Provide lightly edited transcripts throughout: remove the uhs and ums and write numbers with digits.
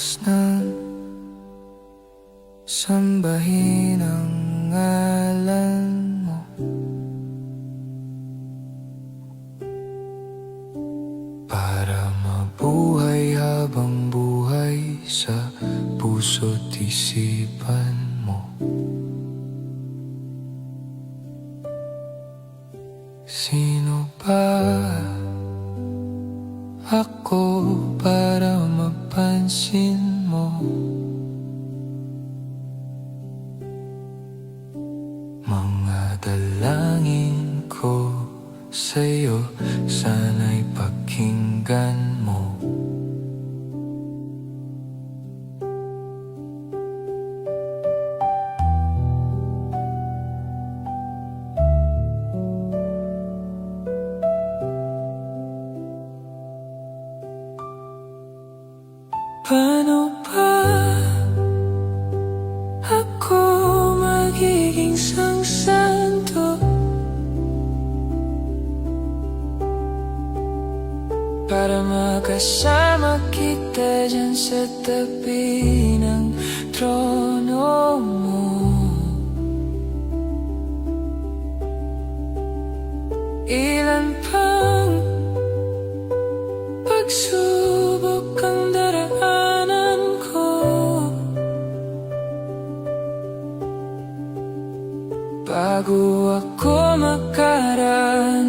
oras nang sambahin ang ngalan mo. Para mabuhay habang buhay sa puso't isipan mo. Sino ba ako para mapansin mo? Mga dalangin ko sa'yo, sana'y pakinggan mo. Paano ba ako magiging santo para makasama kita dyan sa tabi ng trono mo? Ilan pang pagsubok ang daraanan ko bago ako makaranas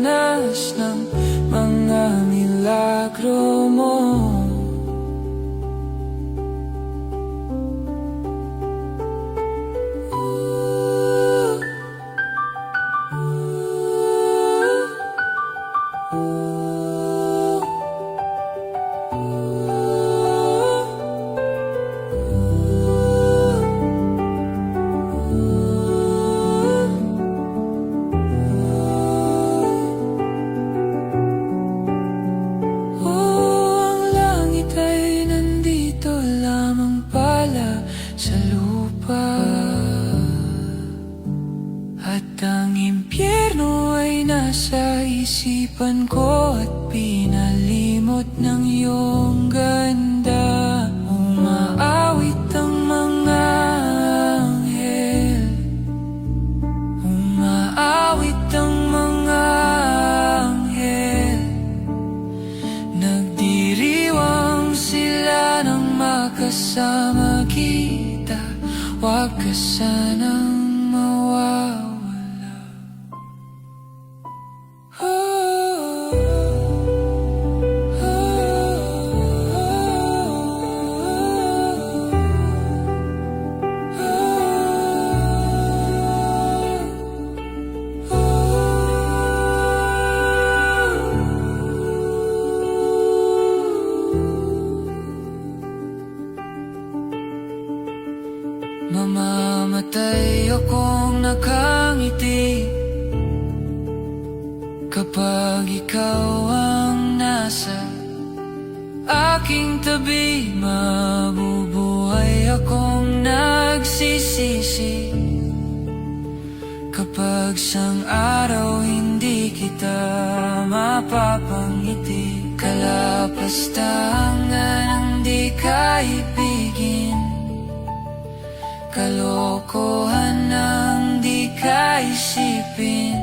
ng mga milagro mo. At ang impyerno ay nasa isipan ko at pinalimot ng iyong ganda. Umaawit ang mga anghel, umaawit ang mga anghel. Nagdiriwang sila ng makasama kita, huwag ka sanang mawawala. Mamamatay akong nakangiti kapag ikaw ang nasa aking tabi. Mabubuhay akong nagsisisi kapag sang araw hindi kita mapapangiti. Kalapastangan ang di kaibigin, kalokohan ang di kaisipin.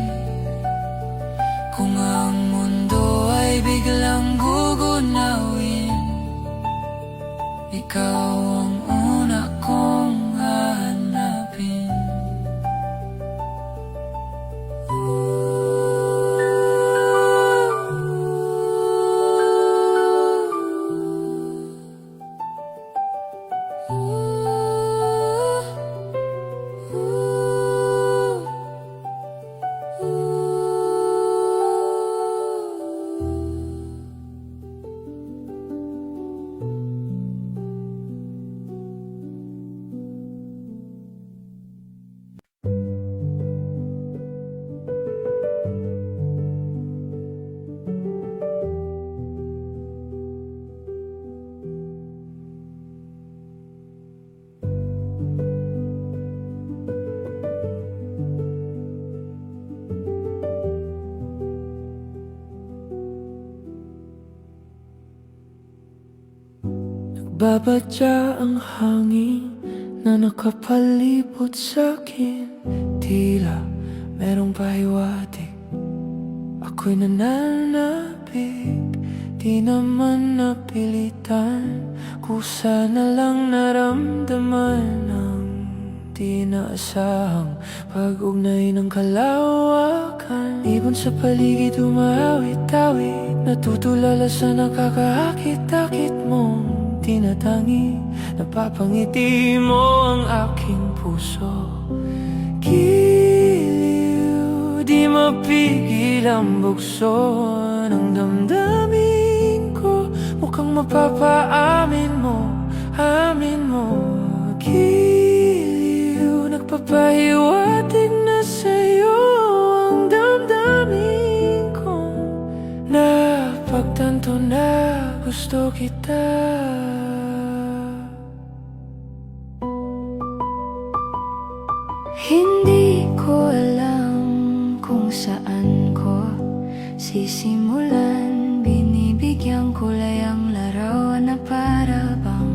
Kung ang mundo ay biglang gugunawin, ikaw ang una kong hahanapin. Nagbabadya ang hangin na nakapalibot sa'kin. Tila merong pahiwatig, ako'y nananabik. Di naman napilitan, kusa na lang naramdaman ang di naasahang pag-ugnay ng kalawakan. Ibon sa paligid umawit-awit, natutulala sa nakakaakit-akit mong tinatangi. Napapangiti mo ang aking puso. Giliw, di mapigil ang bugso ng damdamin ko. Mukhang mapapaamin mo, amin mo. Giliw, nagpapahiwatig na sa'yo ang damdamin ko. Napagtanto na gusto kita. Hindi ko alam kung saan ko sisimulan. Binibigyang kulay ang larawan na para bang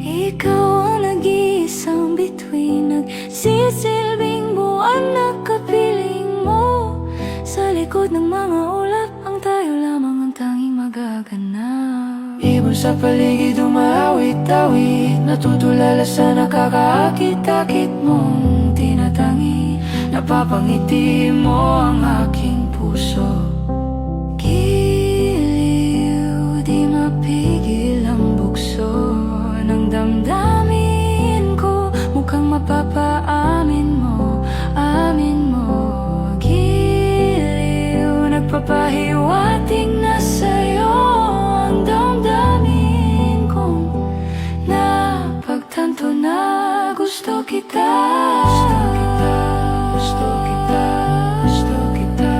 ikaw ang nag-iisang bituin, nagsisilbing buwan na kapiling mo. Sa likod ng mga ulap, ang tayo lamang ang tanging magaganap. Ibon sa paligid umawit-awit, natutulala sa nakakaakit-akit mong tinatangi. Napapangiti mo ang aking puso. Giliw, di mapigil ang bugso ng damdamin ko. Mukhang mapapaamin mo, amin mo. Giliw, nagpapahiwatig na sa'yo ang damdamin kong napagtanto na gusto kita. Gusto kita, gusto kita, gusto kita,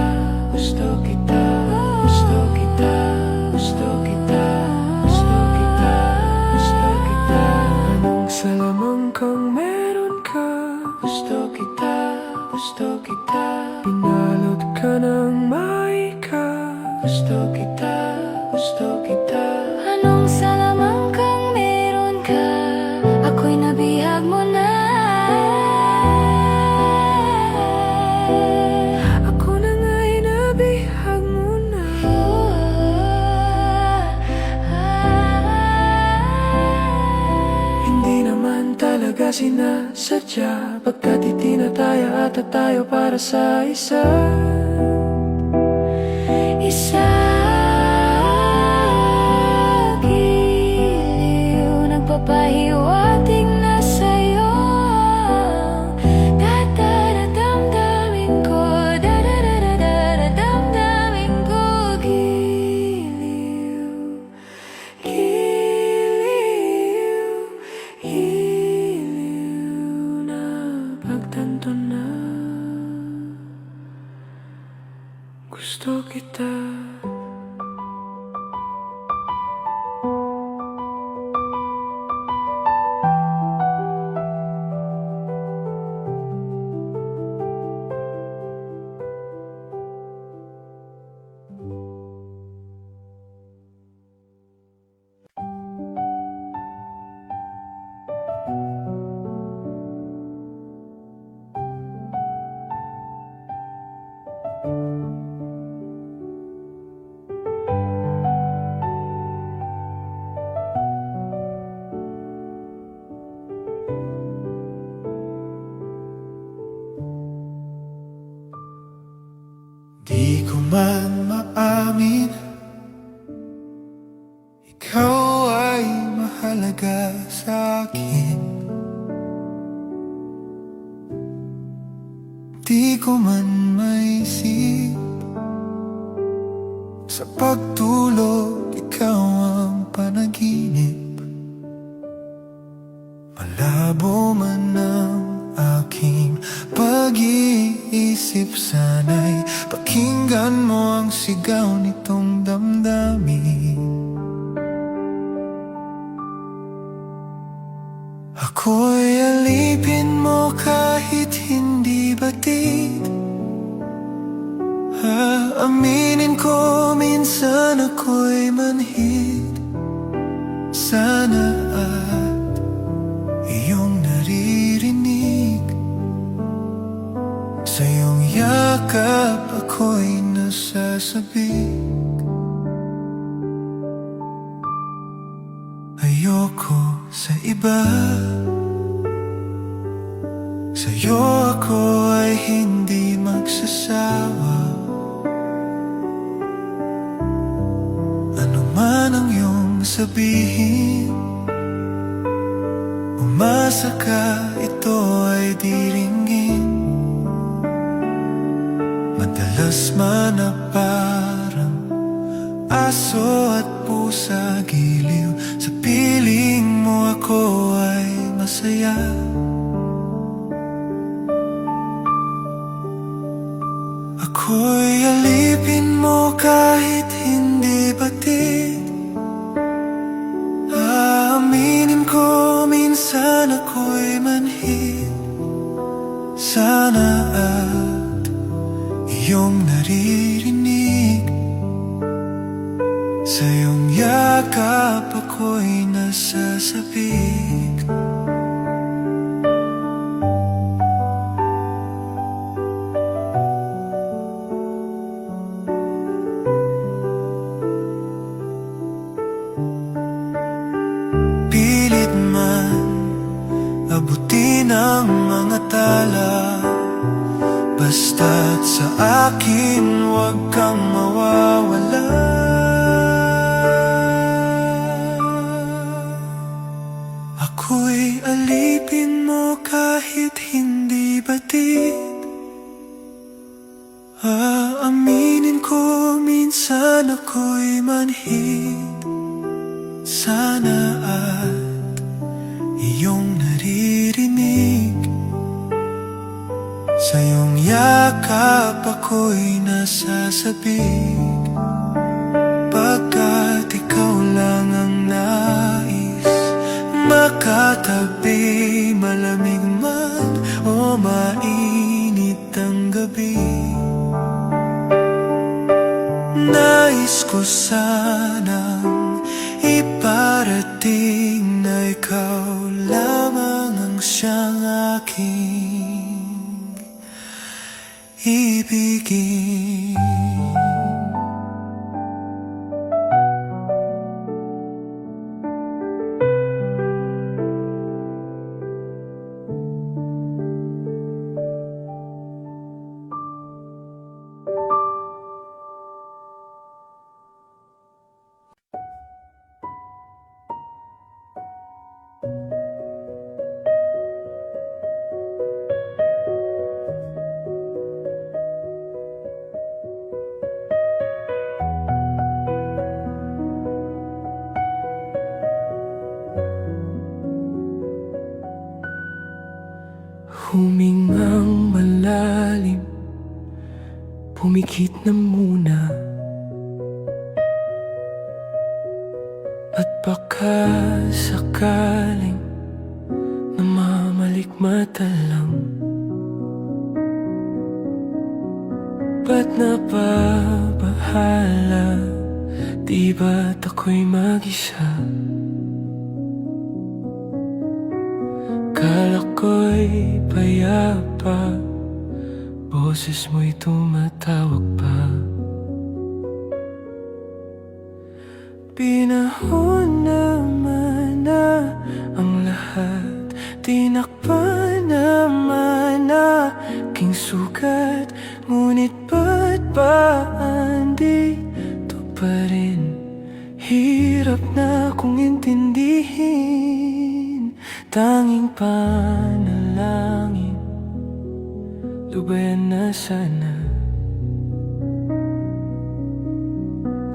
gusto kita, gusto kita, gusto kita, gusto kita. Anong salamang kang meron ka? Gusto kita, gusto kita. Pinalot ka ng maika. Gusto kita, gusto kita. Anong salamang kang meron ka? Ako'y nabihag mo na. Ako na nga'y nabihag mo na. Hindi naman talaga sinasadya, pagkat itinataya at tayo para sa isa. Giliw, nagpapahiwatig na sa'yo damdamin ko, damdamin ko. Giliw, Giliw, giliw na pagtanto na gusto kita. Di ko man maamin, ikaw ay mahalaga sa akin. Di ko man maisip, sa pagtulog ikaw ang panaginip. Malabo man ang aking pag-iisip, sana'y pakinggan mo ang sigaw nitong damdamin. Ako'y alipin mo kahit hindi batid. Aaminin ko minsan ako'y manhid Sana at iyong naririnig. Sa iyong yakap ako'y nasasabik. Ayoko sa iba, sa'yo ako ay hindi magsasawa. Ano man ang iyong sabihin, umasa ka, ito ay diringgin. Madalas man na parang aso at pusa giliw, sa piling mo ako ay masaya. Ako'y alipin mo kahit hindi batid. Aaminin ko minsan ako'y manhid. Sana at iyong naririnig. Sa iyong yakap ako'y nasasabik. Pilit man abutin ang mga tala, basta't sa akin huwag kang mawawala. Ako'y alipin mo kahit hindi batid. Aaminin ko minsan ako'y manhid. Sana at iyong naririnig. Sa iyong yakap ako'y nasasabik. Pagkat ikaw lang ang nais makatabi, malamig man o mainit ang gabi. Nais ko sanang iparating na ikaw lamang ang siyang aking ibigin. Humingang malalim, pumikit na muna, at baka sakaling namamalikmata lang. Ba't napabahala, di ba't ako'y mag-isa? Kala ko'y payapa, boses mo'y tumatawag pa. Pinahon naman na ang lahat, tinakpan naman na aking sugat. Ngunit ba't ba andito pa rin? Hirap na kong intindihin. Tanging panalangin, lubayan na sana.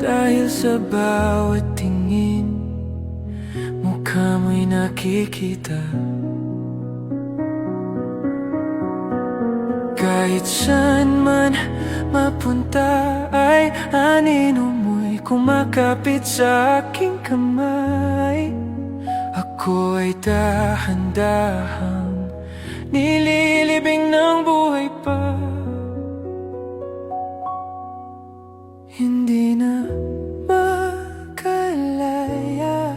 Dahil sa bawat tingin, mukha mo'y nakikita. Kahit saan man mapunta ay anino mo'y kumakapit sa aking kamay. Ako ay dahan-dahang nililibing ng buhay pa. Hindi na makalaya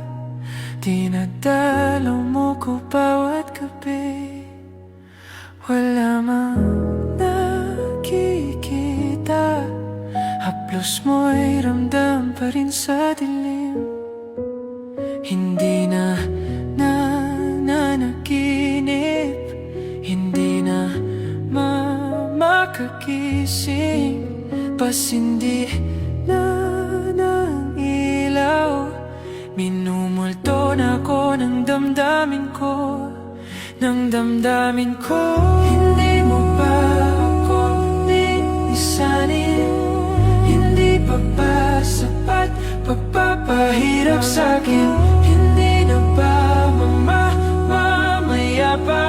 Haplos mo'y ramdam pa rin sa dilim. Hindi na nanaginip, hindi na makagising. Pasindi na ng ilaw, minumulto na ako ng damdamin ko, ng damdamin ko. Hindi mo ba ako linisanin? Hindi pa ba sapat pagpapahirap sa'kin? Hindi na ba mamaya pa?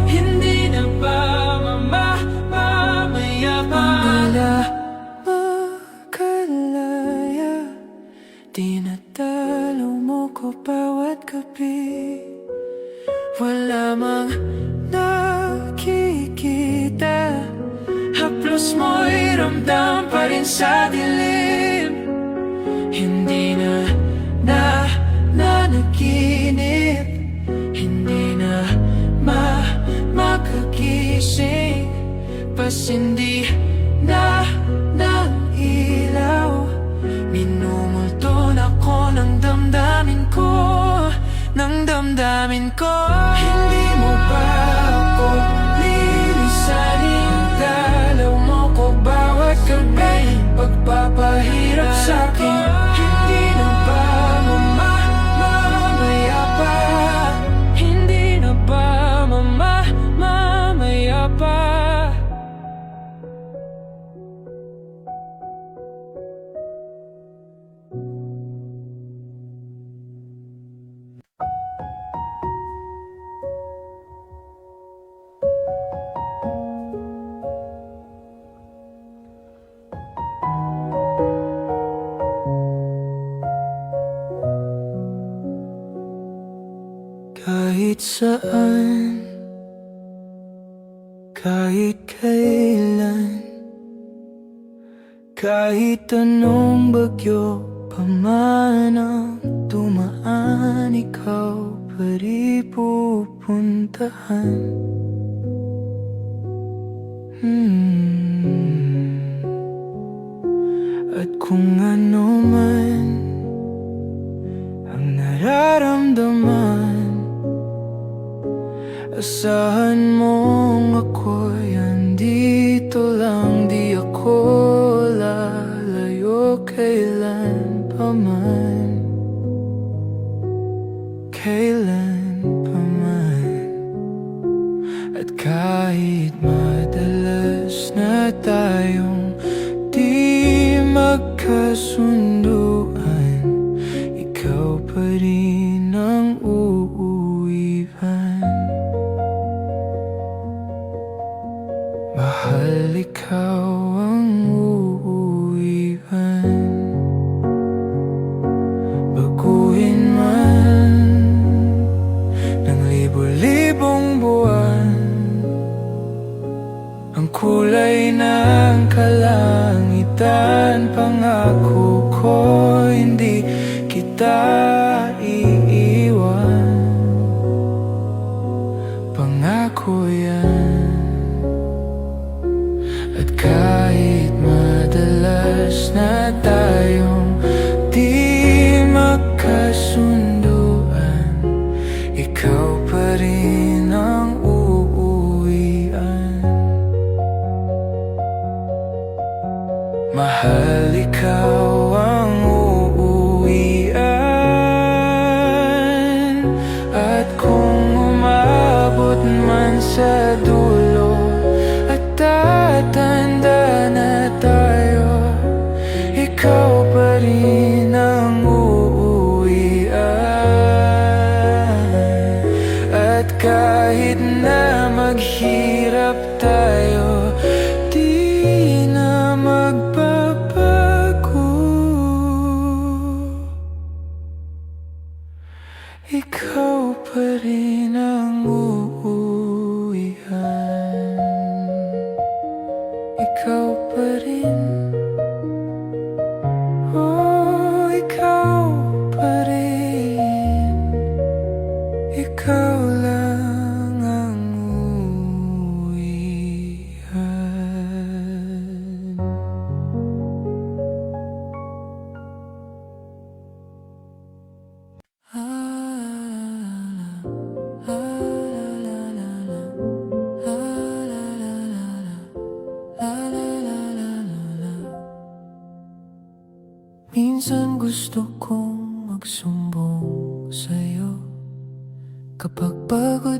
Hindi na ba mamaya pa? Wala makalaya, dinadalaw mo ko bawat gabi. Wala mang nakikita, haplos mo'y ramdam pa rin sa dilim. Hindi na nanaginip, hindi na makagising. Pasindi na ng ilaw, minumulto na ko ng damdamin ko, ng damdamin ko. Hindi mo ba ako lilisanin? Dalaw mo ko bawat gabi, pagpapahirap sa'kin. Hindi na ba mamaya pa? Hindi na ba mamaya pa? Kahit saan, kahit kailan, kahit anong bagyo pa man ang dumaan, ikaw pa rin pupuntahan. At kung ano man ang nararamdaman, asahan mong ako'y andito lang. Di ako lalayo kailan pa man, kailan pa man. At kahit madalas na tayong di magkasunduan, ikaw pa rin ang uuwihan. Mahal, ikaw ang uuwihan. Baguhin man ng libo-libong buwan ang kulay ng kalangitan, pangako ko hindi kita iiwan. Pangako yan. At kahit madalas na tayong di magkasunduan, ikaw pa rin ang uuwian. Mahal, ikaw ang uuwian. At kung umabot man sa dulo at tatanda na tayo, ikaw pa rin ang uuwian. At kahit na maghirap tayo, di na magbabago. Ikaw pa rin ang uuwian. Ikaw pa rin. Oh, ikaw pa rin. Ikaw lang ang uuwian. Minsan gusto kong magsumbong sa'yo kapag pagod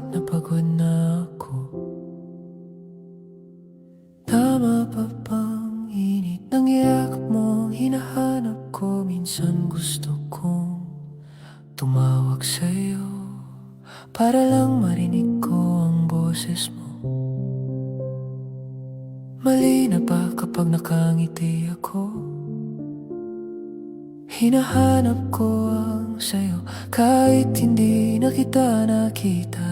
na ako. Tama pa bang init ng yakap mo hinahanap ko? Minsan gusto kong tumawag sa'yo para lang marinig ko ang boses mo. Mali na ba kapag nakangiti ako? Hinahanap ko ang sayo kahit hindi na kita nakita.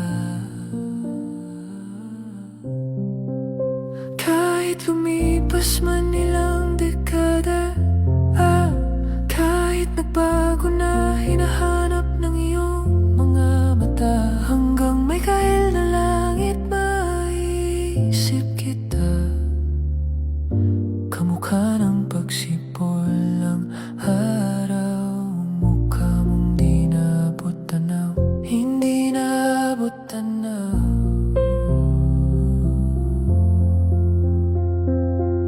Kahit lumipas man ilang dekada, kahit nagbago na, hinahanap ng iyong mga mata. Hanggang may kahil na langit, maisip kita. Kamukha ng pagsipol ng araw, mukha mong di naabot tanaw, hindi naabot tanaw.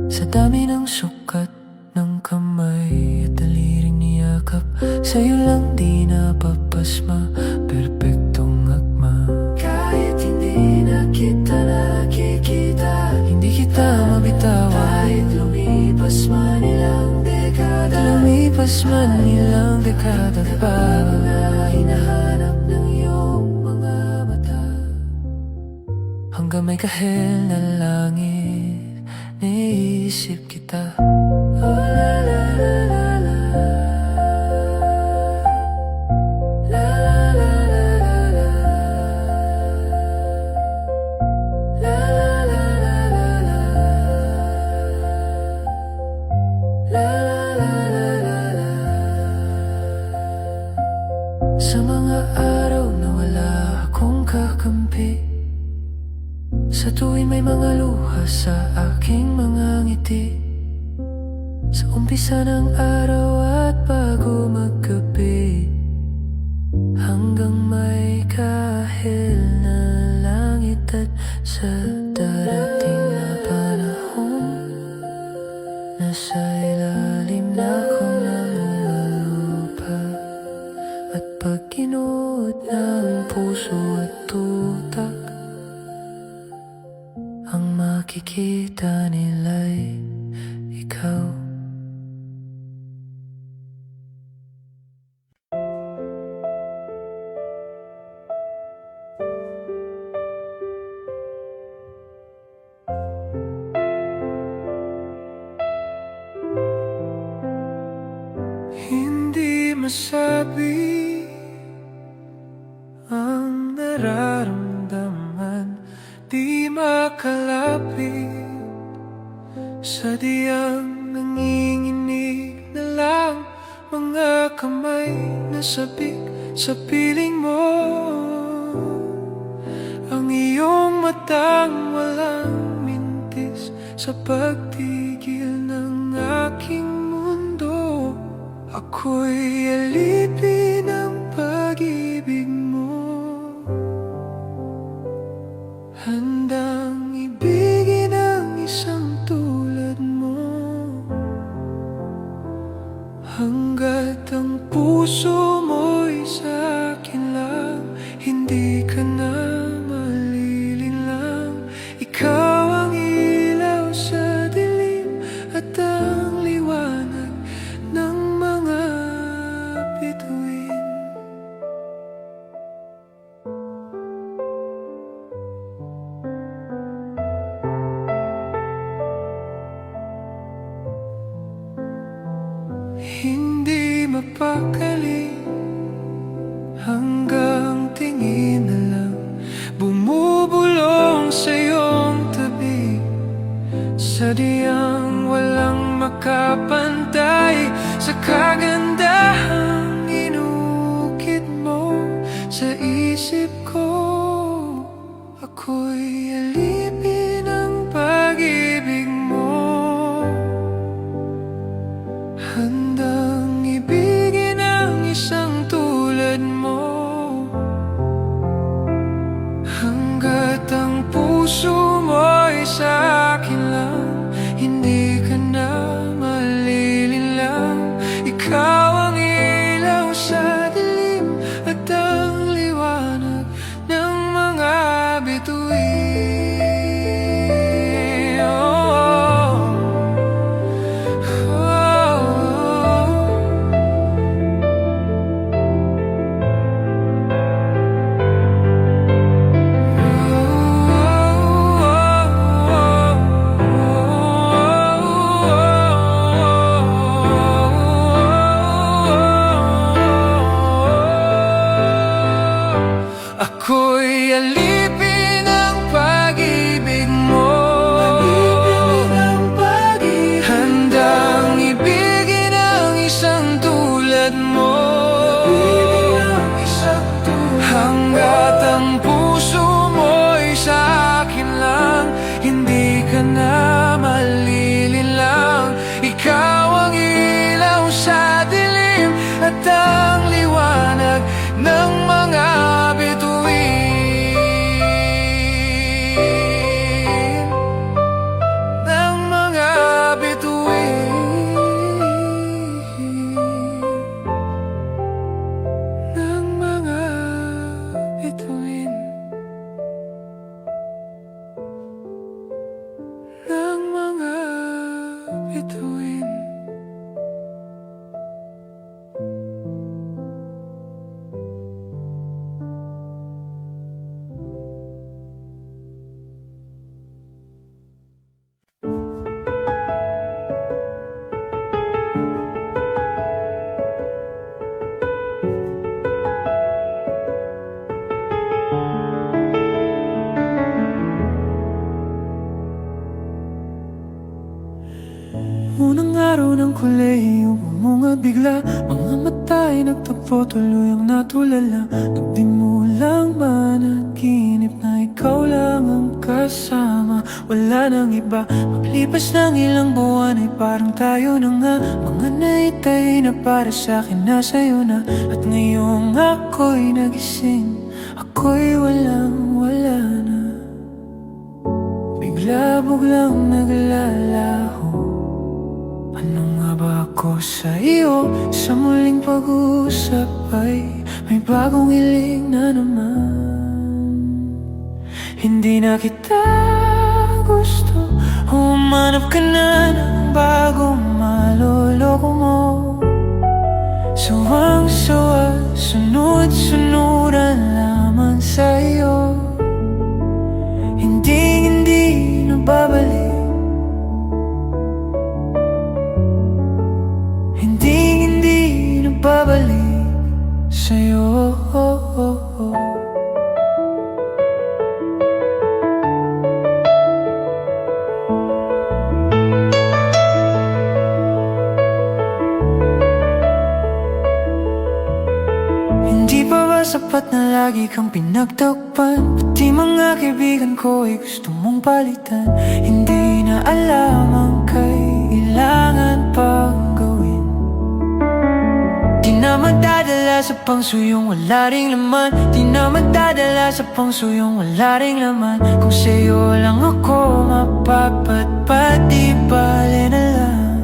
Sa dami ng sukat ng kamay at daliring niyakap, sa'yo lang di napapasma, perpektong akma. Kahit hindi na kita nakikita, hindi kita mabitawan. Kahit lumipas man ilang dekada, lumipas man ilang dekada pa, hinahanap ng iyong mga mata. Hanggang may kahel na langit, naisip kita. Oh, la la la la la. La la la la la. La la la la la. La la la la la. Sa mga araw na wala akong kakampi, sa tuwin may mga luha sa aking mga ngiti, sa umpisa ng araw at bago maggabi, hanggang may kahil na langit at sa darating na panahon, nasa ilalim na akong namumupa. At pag kinuot ng puso at tutak, ang makikita nila'y ikaw. Hindi masabi ang nararamdaman, di makalapit, sadyang nanginginig na lang mga kamay na sabik sa piling mo. Ang iyong matang walang mintis sa pagtigil ng aking mundo. Ako'y alipin ng pag-ibig mo, handang ibigin ang isang tulad mo. Hanggat ang puso mo'y sa'kin lang, hindi ka na malilinlang. Ikaw ang ilaw sa dilim at ang liwanag ng mga bituin. Hindi mapakali, hanggang tingin na lang bumubulong sa iyong tabi, sadyang walang makapantay sa kagandahang inukit mo sa isip ko. Ako'y alipin ng pag-ibig mo, handang ibigin ang isang tulad mo. Hanggat ang puso mo'y sa'kin lang, hindi ka na malilinlang. Ikaw Unang araw ng kolehiyo, bumungad bigla. Mga mata ay nagtagpo, tuluyang natulala. Nagdimulang managinip na ikaw lang ang kasama, wala nang iba. Maglipas ng ilang buwan ay parang tayo na nga. Mga naitay na para sa'kin nasa iyo na. At ngayong ako'y nagising, ako'y walang wala na. Bigla-biglang naglalaho. Ano nga ba ako sa iyo? Sa muling pag-uusap ay may bagong hiling na naman. Hindi na kita gusto, humanap ka na ng bagong maloloko mo. Suwang-suwa, sunod-sunuran lamang sa iyo. Hindi na babalik. Hindi na babalik sa'yo. Hindi pa ba sapat na lagi kang pinagtakpan? Pati mga kaibigan ko ay gusto mong palitan. Hindi na alam ang kailangan pang gawin. Di na magdadala sa pangsuyong wala ring laman. Di na magdadala sa pangsuyong wala ring laman. Kung sa'yo lang ako mapapatpat, di bale na lang.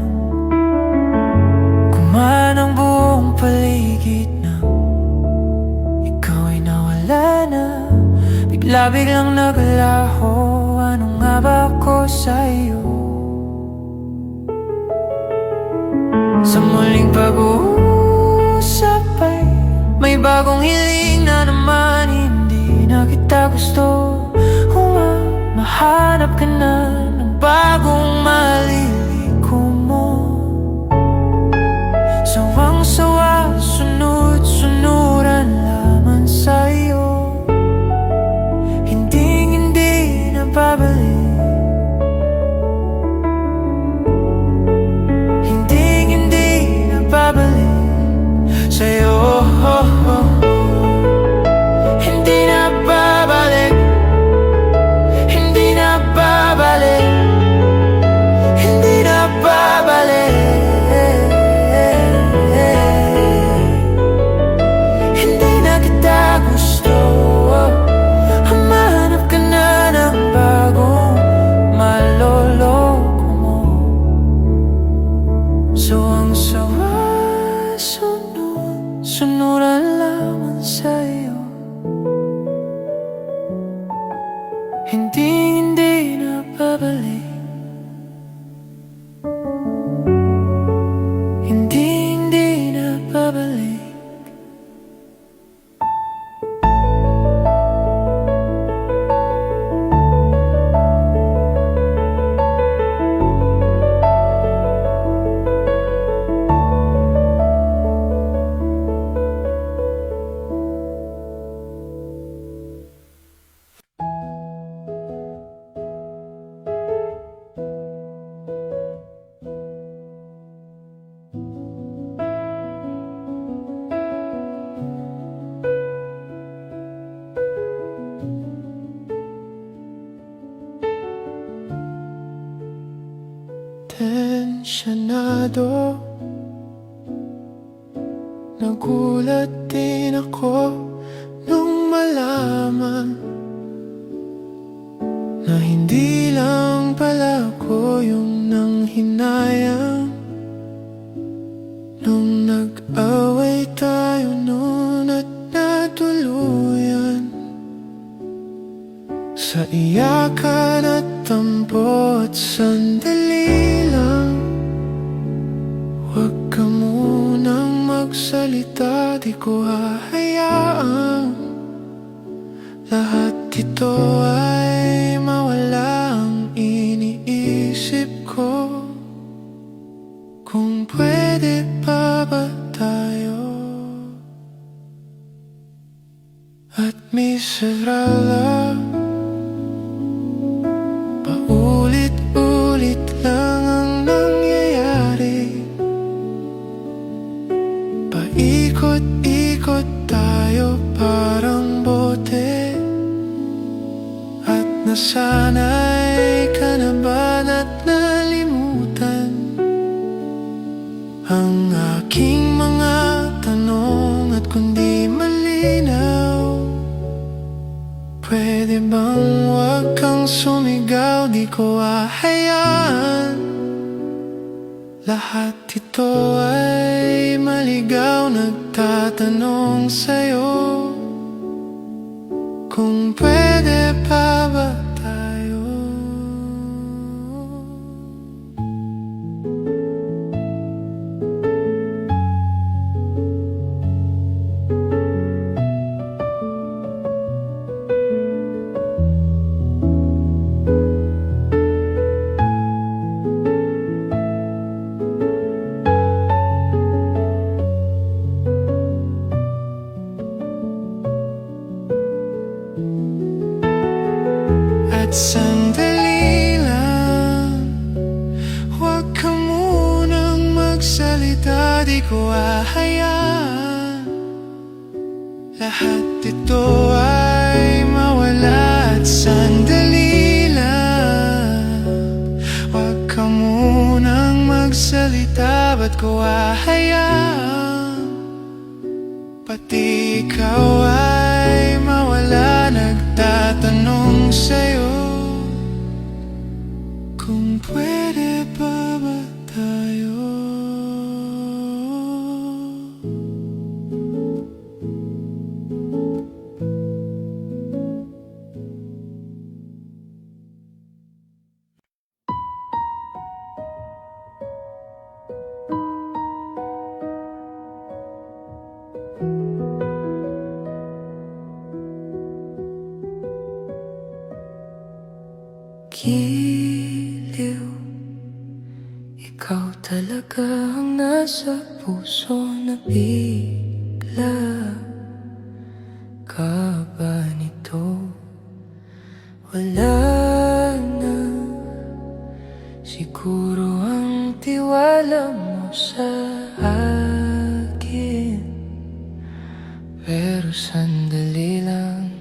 Kumaan ang buong paligid na ikaw ay nawala na. Bigla-biglang naglaho. Ano nga ba ako sa'yo? Sa muling pag-uusap ay may bagong hiling na naman. Hindi na kita gusto, mahanap ka na ng bagong maliliko mo. Sawang-sawa, sunod-sunuran lamang sa iyo. Hindi na babalik. Sa'yo, hindi na babalik. Hindi na babalik. Hindi na babalik. Hindi na kita gusto, humanap ka na ng bagong maloloko mo. Sawang-sawa, sunuran lamang sa'yo. Hindi na babalik. Hindi na babalik. Tensyonado, nagulat din ako nung malaman na hindi lang pala ko yung nanghinayang. Nung nag-away tayo noon at natuluyan sa iyakan at tampo at sandali lang. Huwag ka munang magsalita, di ko hahayaan lahat ito ay mawala ang iniisip ko. Kung pwede pa ba tayo at miserala? Paulit-ulit lang ang nangyayari. Lahat ito ay maligaw, nagtatanong sa'yo kung pwede pa ba tayo. At sandali lang, huwag ka munang magsalita, di ko hahayaan lahat ito ay mawala. At sandali lang, huwag ka munang magsalita, ba't ko hahayaan pati ikaw ay mawala. Nagtatanong sa'yo kung pwede pa ba tayo. Giliw, ikaw talaga ang nasa puso na bigla ka ba nito? Wala na siguro ang tiwala mo sa akin, pero sandali lang,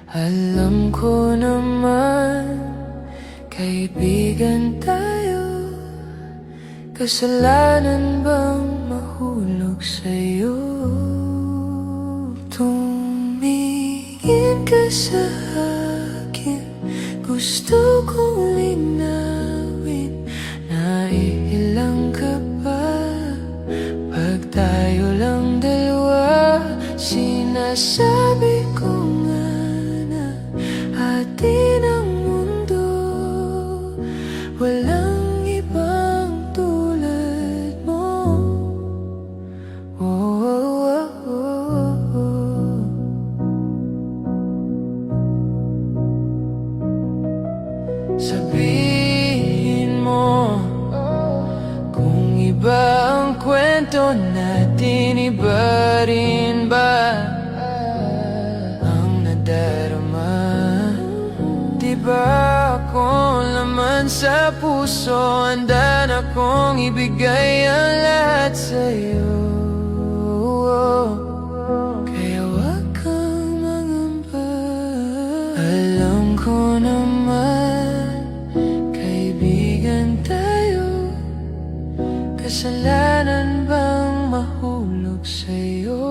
alam ko naman kaibigan tayo. Kasalanan bang mahulog sa'yo? Tumingin ka sa akin, gusto kong linawin. Naiilang ka ba pag tayo lang dalawa? Sinasabi ko nga na atin ang mundo, walang ibang tulad mo. Oh, oh, oh, oh. Sabihin mo kung iba ang kwento natin, iba rin ba ang nadarama? Di ba ako laman sa puso, handa na kong ibigay ang lahat sa'yo. Kaya wag kang mangamba, alam ko naman kaibigan tayo. Kasalanan bang mahulog sa'yo?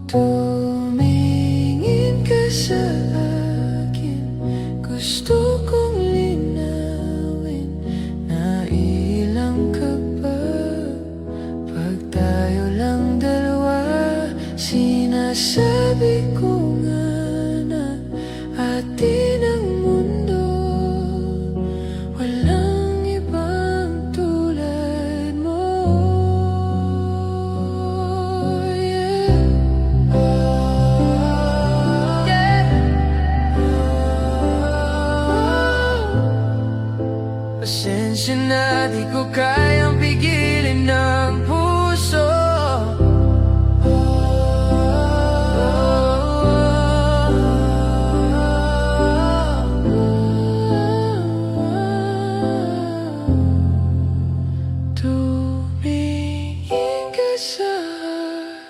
Tumingin ka sa akin, gusto kong linawin. Naiilang ka ba pag tayo lang dalawa? Sinasabi ko nga na atin ang mundo, walang ibang tulad mo. Yeah. Pasensya na, di ko kayang pigilin ng puso. Tumingin ka sa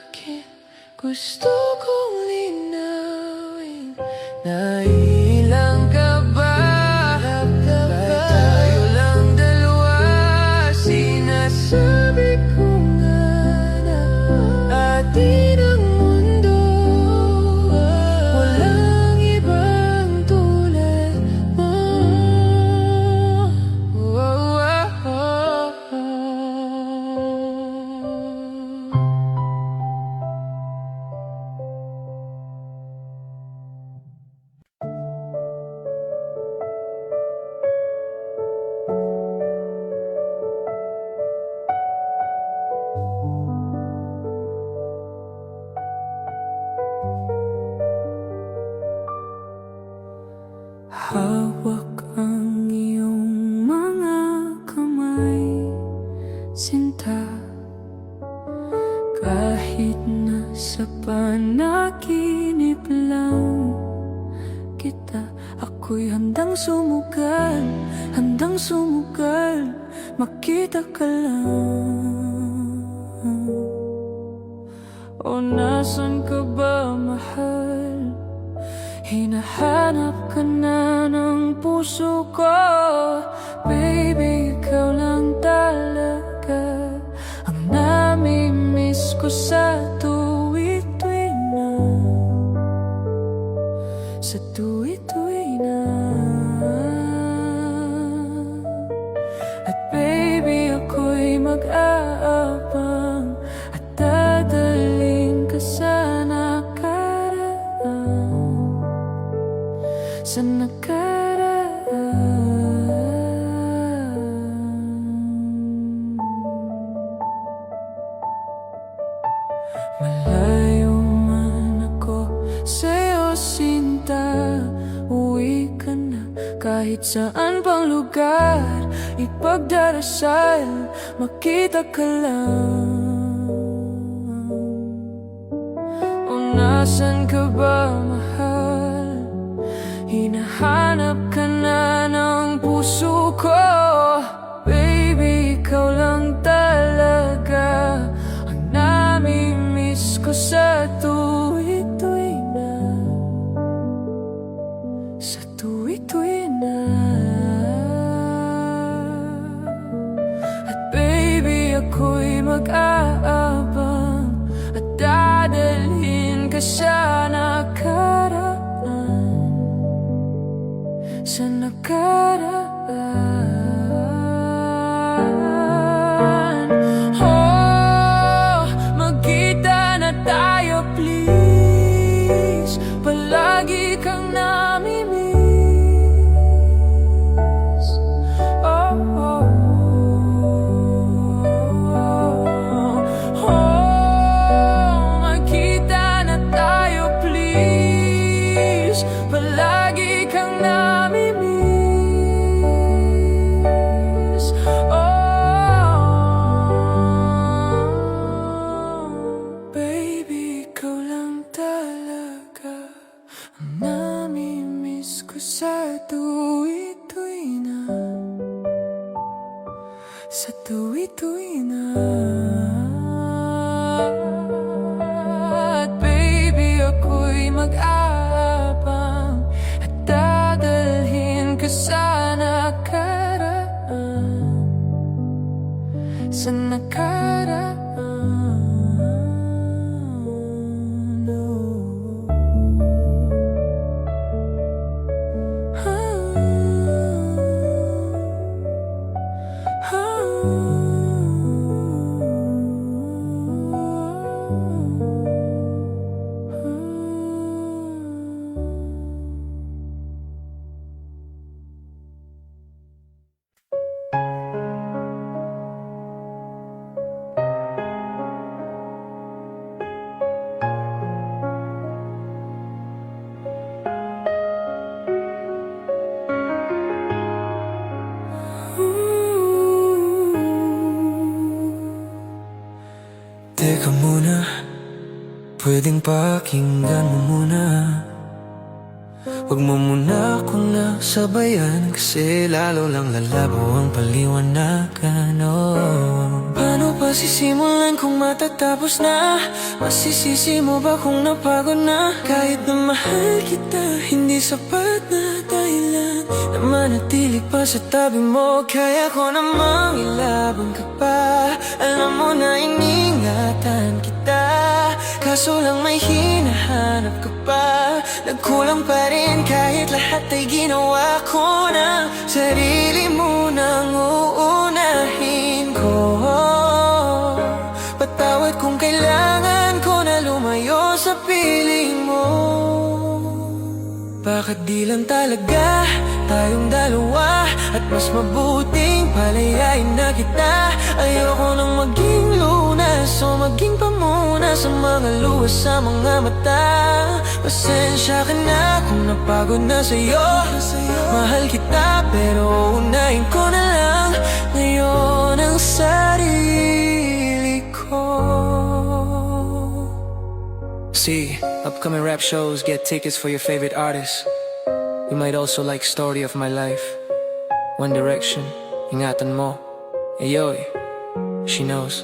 akin, gusto kong linawin. Naiilang ka ba? Kahit tayo lang dalawa, sinasabi ko nga na atin ang mundo, walang ibang tulad mo. Oh, oh, oh. kita. Kahit nasa panaginip lang kita, ako'y handang sumugal, makita ka lang. O nasan ka ba, mahal? Hinahanap ka na ng puso ko. Baby, ikaw lang talaga ang nami-miss ko sa tuwi-tuwi na, sa tuwi-tuwi na. At baby, ako'y mag-aabang at dadalhin ka sa nakaraan, sa nakaraan. Malayo man ako sa'yo, sinta, uwi ka na. Kahit saan pang lugar, ipagdarasal, makita ka lang. O nasan ka ba, mahal? Hinahanap ka na ng puso ko. Baby, ikaw lang talaga ang nami-miss ko sa tuwi-tuwi na, sa tuwi-tuwi na. At baby, ako'y mag-aabang at dadalhin ka sa nakaraan, sa nakaraan. Oh, magkita na tayo please, palagi kang nami-miss. Oh, oh, oh, magkita na tayo please, palagi kang nami-miss. Oh, baby, ikaw lang talaga ang nami-miss ko sa tuwi-tuwi na, sa tuwi-tuwi na. At baby, ako'y mag-aabang at dadalhin ka sa nakaraan, sa nakaraan. Teka muna, pwedeng pakinggan mo muna. Huwag mo muna akong nasabayan, kasi lalo lang lalabo ang paliwanagan. Oh, paano pa sisimulan kung matatapos na? Masisisi mo ba kung napagod na? Kahit na mahal kita, hindi sapat na dahilan na manatili pa sa tabi mo. Kaya ko namang ilaban ka pa. Alam mo na iningatan kita, kaso lang may hinahanap ka pa. Nagkulang pa rin kahit lahat ay ginawa ko na. Sarili mo nang uunahin ko. Patawad kung kailangan ko na lumayo sa piling mo. Bakit di lang talaga tayong dalawa, at mas mabuting palayain na kita. Ayoko nang maging lunas o maging pamuna sa mga luha sa mga mata. Pasensya ka na kung napagod na sa'yo. Mahal kita pero unahin ko na lang ngayon ang sarili See, upcoming rap shows, get tickets for your favorite artists. You might also like Story of My Life, One Direction, Ingatan Mo, Ayoy, She Knows,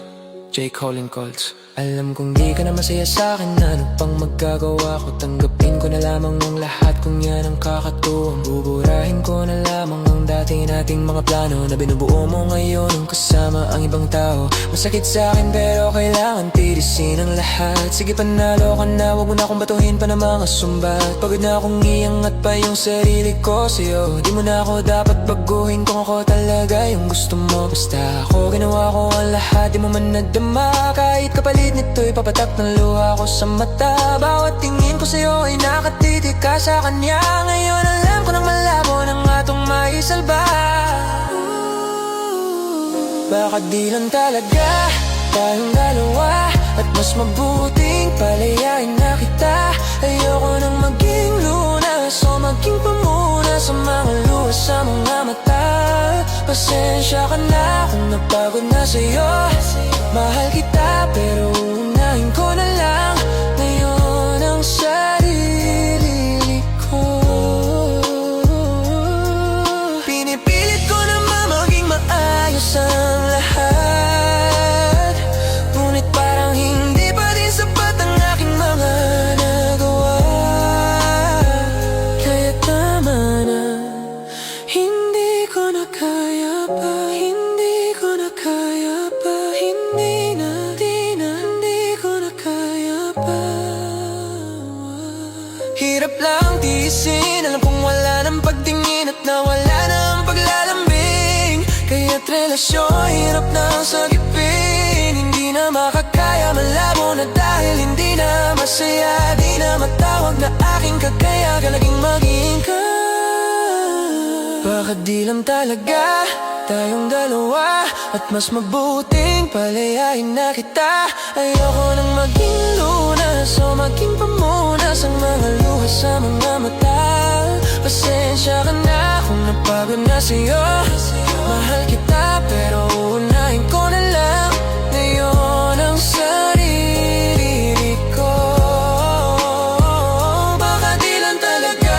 J. Colin Colts. Alam kong di ka na masaya sa'kin, ano pang magagawa ko? Tanggapin ko na lamang ang lahat kung yan ang kakatuwang. Buburahin ko na lamang ang dati nating mga plano na binubuo mo ngayon ang kasama ang ibang tao. Masakit sa'kin pero kailangan tirisin ang lahat. Sige panalo ka na, wag mo na akong batuhin pa ng mga sumbat. Pagod na akong iangat pa yung sarili ko sa'yo. Di mo na ako dapat baguhin kung ako talaga yung gusto mo. Basta ako ginawa ko ang lahat, di mo man nadama. Kahit kapalit nito'y papatak ng luha ko sa mata. Bawat tingin ko sa'yo ay nakatitig ka sa kanya. Ngayon alam ko nang malabo ng atong maisalba. Baka di lang talaga tayong dalawa, at mas mabuting palayain na kita. Ayoko nang maging lunas o maging pamuna sa mga luha sa mga mata. Pasensya ka na kung napagod na sa'yo. Mahal kita pero unahin ko na lang ngayon ang sarili ko. Pinipilit ko naman maging maayos ang lahat, ngunit parang hindi pa din sapat ang aking mga nagawa. Kaya tama na, hindi ko na kaya pa, hindi ko na kaya pa, hindi na, hindi ko na kaya pa. Hirap lang tiisin, alam kong wala ng pagtingin at nawala na ang paglalambing. Kaya't relasyon, hirap na ang sagipin. Hindi na makakaya, malabo na dahil hindi na masaya. Di na matawag na aking kagaya, kalaging maging ka. Baka di lang talaga tayong dalawa, at mas mabuting palayain na kita. Ayoko nang maging lunas o maging pamunas ang mga luha sa mga mata. Pasensya ka na kung napagod na sa'yo. Mahal kita pero unahin ko na lang ngayon ang sarili ko. Baka di lang talaga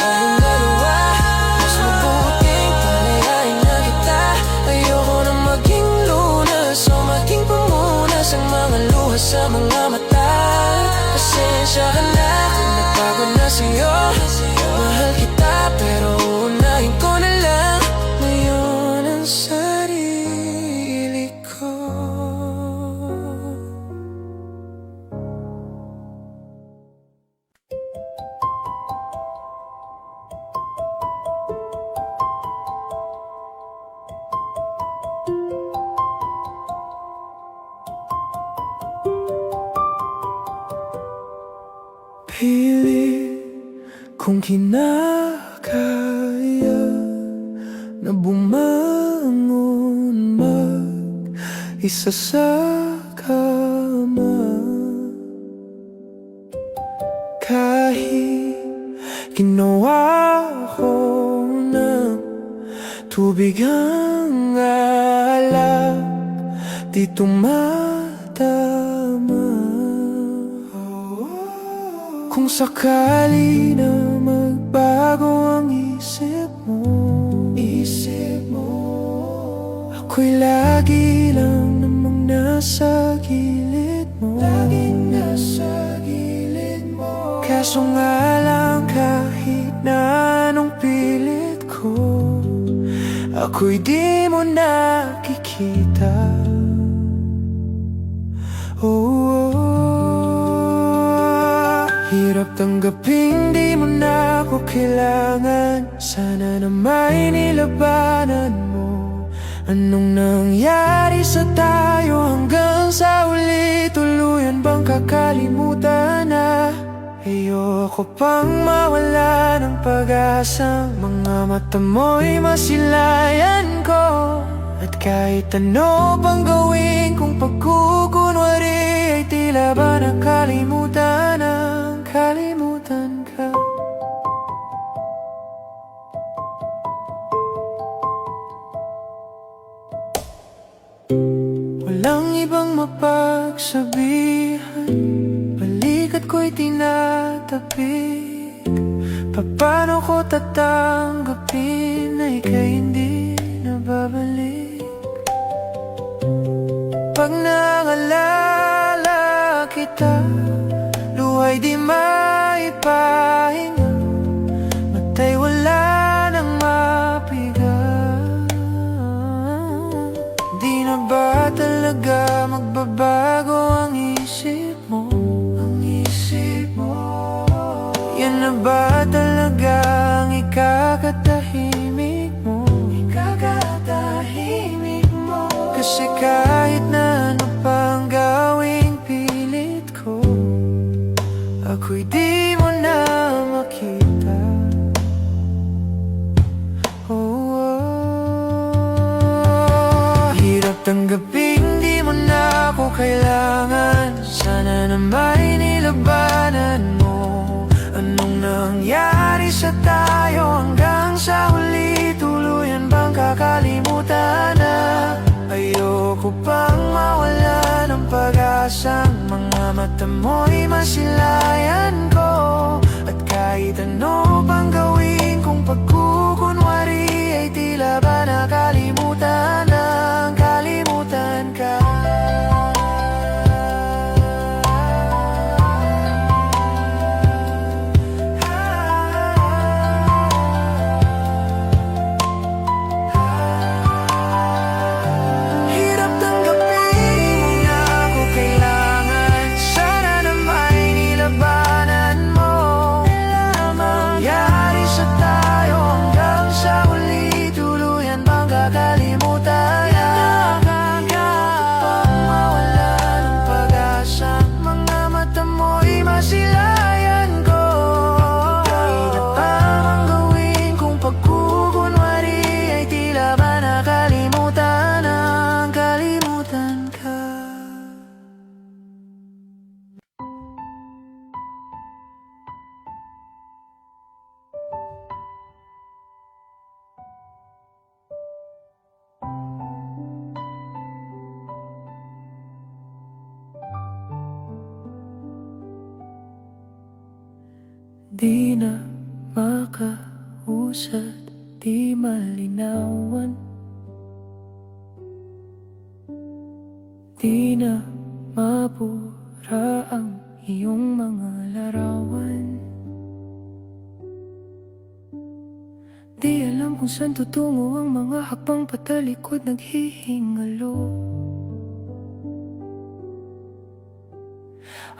tayong dalawa, mas mabuting palayain na kita. Ayoko nang maging lunas o maging pamunas ang mga luha sa mga mata. Pasensya ka na kung napagod na sa'yo. Mahal kita pero unahin ko na lang ngayon ang sarili ko. Pilit kung kinakaya na bumangon mag-isa sa kama. Kahit ginawa ko ng tubig ang alak, di tumatama. Kung sakali na magbago ang isip mo, ako'y lagi lang namang nasa gilid mo. Kaso nga lang kahit na anong pilit ko, ako'y di mo nakikita. Hirap tanggapin di mo na ako kailangan. Sana na may nilabanan mo. Anong nangyari sa tayo hanggang sa uli? Tuluyan bang kakalimutan na? Ayoko pang mawala ng pag-asa. Mga mata mo'y masilayan ko. At kahit ano pang gawin kung pagkukunwari, ay tila ba nakalimutan ang kalimutan ka. Walang ibang mapagsabihan, balikat ko'y tinatapik, paano ko tatanggapin na ika'y hindi nababalik? Pag naalala kita, luha'y di maipahinga, mata'y wala nang mapiga. Di na ba talaga magbabago ang isip mo? Ang isip mo? Yan na ba talaga ang ikakatahimik mo? Ikakatahimik mo? Kasi kahit na ano pang gawing pilit ko, ako'y di mo na makita. Hirap tanggapin, di mo na ako kailangan. Sana na may nilabanan mo. Anong nangyari sa tayo hanggang sa huli? Tuluyan bang kakalimutan na? Ayoko pang mawala ng pag-asang mga mata mo'y masilayan ko. At kahit ano pang gawin kong pagkukunwari, ay tila ba nakalimutan ang kalimutan ka. Hirap tanggapin na ako kailangan. Sana na may nilabanan mo. Mangyari sa tayo hanggang sa huli. Tuluyan bang kakalimutan na? Pang mawala ng pag-asa, mga mata mo'y masilayan ko. Kahit pa mang gawin kung pagkukunwari, ay tila ba nakalimutan ang kalimutan ka. Di na makausad, di malinawan, di na mabura ang iyong mga larawan. Di alam kung saan tutungo ang mga hakbang patalikod, naghihingalo.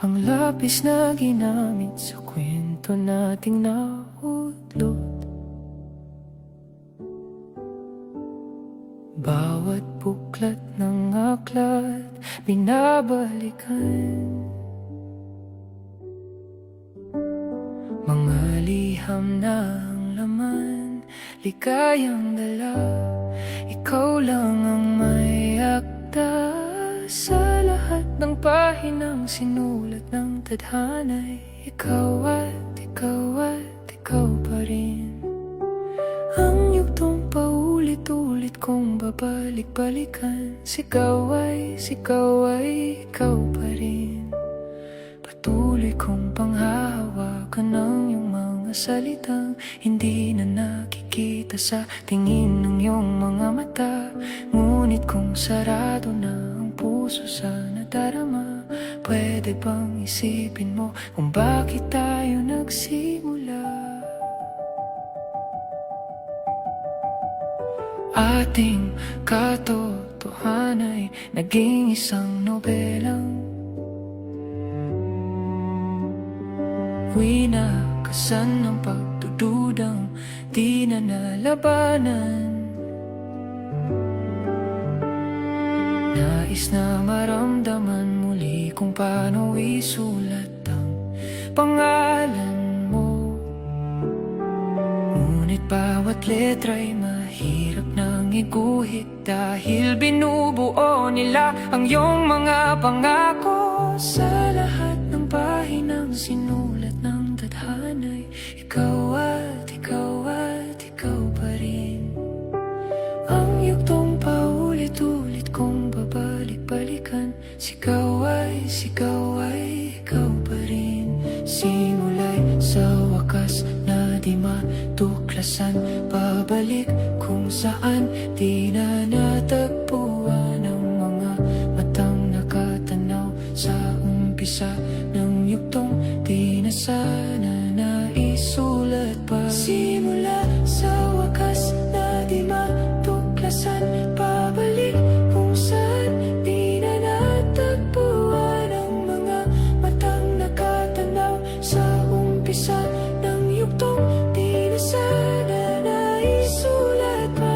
Ang lapis na ginamit sa kwento nating nautlot, bawat buklat ng aklat binabalikan. Mga liham na ang laman, ligayang dala, ikaw lang ang may akda. Sa lahat ng pahinang sinulat ng tadhana'y ikaw at ikaw pa rin. Ang yugtong paulit-ulit kong babalik-balikan, sigaw ay ikaw pa rin. Patuloy kong panghahawakan ng iyong mga salitang hindi na nakikita sa tingin ng iyong mga mata. Ngunit kung sarado na ang puso sa nadarama, pwede bang isipin mo kung bakit tayo nagsimula? Ating katotohanan ay naging isang nobelang winakasan ng pagdududang di na nalabanan. Nais na maramdaman muli kung paano isulat ang pangalan mo. Ngunit bawat letra'y mahirap nang iguhit, dahil binubuo nila ang iyong mga pangako. Sa lahat ng pahinang sinulat ng tadhana'y ikaw at ikaw pa rin. Ang yugtong paulit-ulit kong babalik-balikan, sigaw ay ikaw pa rin. minsan pabalik kung saan di na natagpuan ang mga matang nakatanaw sa umpisa ng yugtong di na sana naisulat pa.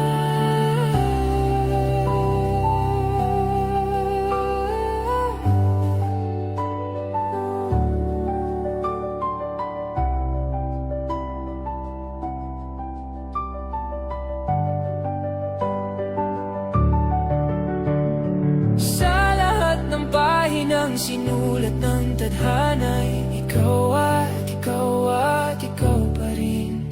Sa lahat ng pahinang sinulat ng tadhana'y ikaw at ikaw pa rin.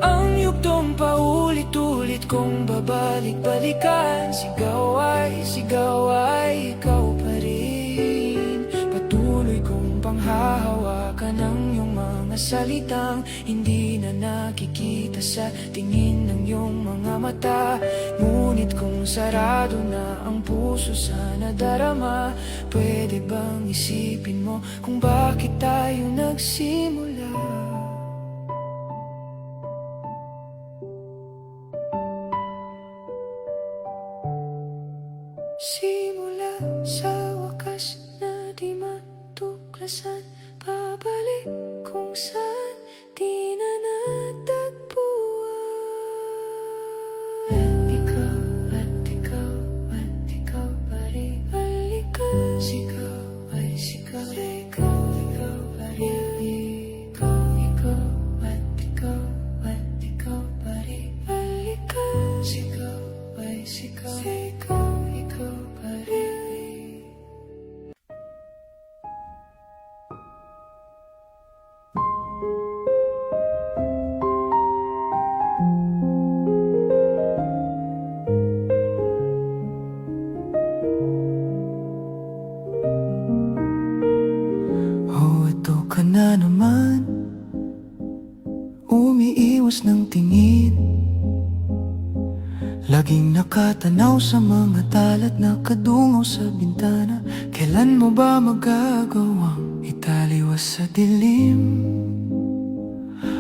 Ang yugtong paulit-ulit kong babalik-balikan, sigaw ay ikaw pa rin. Patuloy kong panghahawakan ang iyong mga salitang hindi na nakikita sa tingin ng iyong mga mata. Ngunit kung sarado na ang puso sa nadarama, pwede bang isipin mo kung bakit tayo nagsimula? Simula sa wakas na di matuklasan, pabalik kung saan di na natagpuan. Ikaw pa rin. Balikan, sigaw ay sigaw. Ikaw pa rin. Ikaw pa rin. Balikan, sigaw ay sigaw. Ikaw pa rin. Oh, ito ka na naman, umiiwas ng tingin. Laging nakatanaw sa mga talat na kadungaw sa bintana. Kailan mo ba magagawang italiwas sa dilim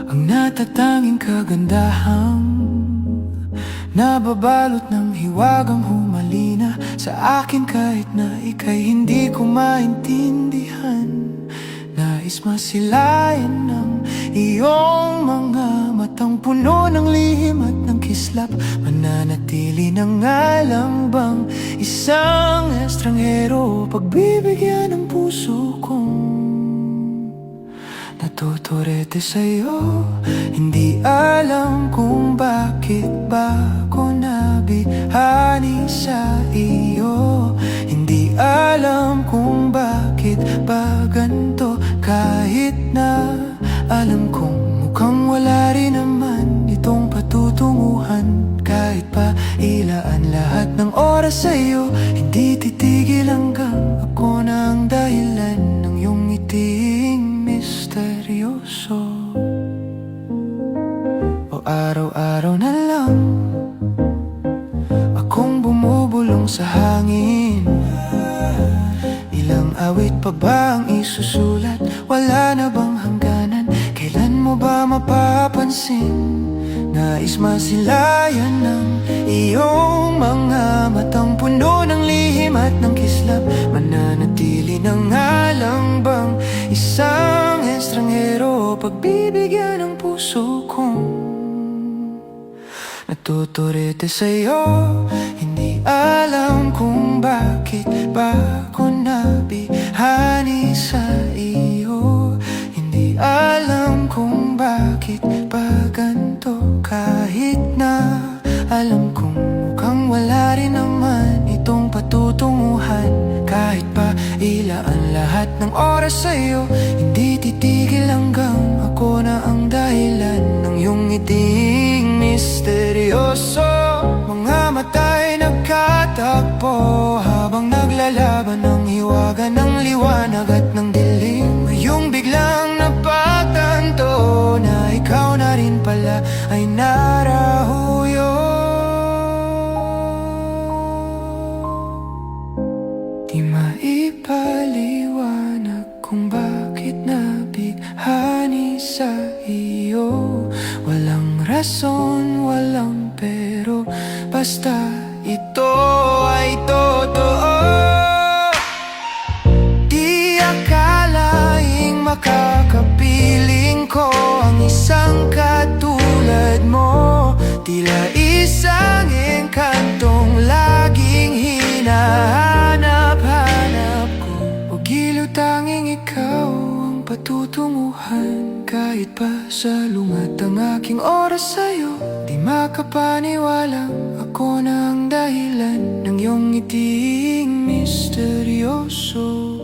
ang natatanging kagandahang nababalot ng hiwagang humalina sa akin kahit na ika'y hindi ko maintindihan. Nais masilayan ng iyong mga matang puno ng lihim at ng kislap. Mananatili na nga lang bang isang estranghero pagbibigyan ng puso kong natuturete sa'yo? Hindi alam kung bakit ba ko nabihani sa iyo. Hindi alam kung bakit ba ganito, kahit na alam kong mukhang wala rin naman itong patutunguhan. Kahit pa ilaan lahat ng oras sa'yo, hindi titigil hanggang ako na ang dahilan ng iyong ngiting misteryoso. O araw-araw na lang akong bumubulong sa hangin. Ilang awit pa ba ang isusulat? Wala na bang hangganan? Kailan mo ba mapapansin? Nais masilayan ng iyong mga matang puno ng lihim at ng kislap. Mananatili na nga lang bang isang estranghero pagbibigyan ng puso kong natuturete sa'yo? Hindi alam kung bakit ba ko nabihani sa iyo. Hindi alam kung bakit ba ganito, kahit na alam kong mukhang wala rin naman itong patutunguhan. Kahit pa ilaan lahat ng oras sa'yo, hindi titigil hanggang ako na ang dahilan ng iyong ngiting misteryoso. Mga mata'y nagkatakpo habang naglalaban ng hiwaga ng liwanag at ng dilim. Ngayong biglang napagtanto na ikaw na rin pala ay narahuyo. Di maipaliwanag kung bakit nabighani sa iyo. Walang rason, walang pero, basta basta ito ay totoo. Di akalaing makakapiling ko ang isang katulad mo. Tila isang engkantong laging hinahanap-hanap ko. O giliw tanging ikaw ang patutunguhan. Kahit pa salungat ang aking oras sa'yo, di makapaniwalang ako na ang dahilan ng iyong ngiting misteryoso.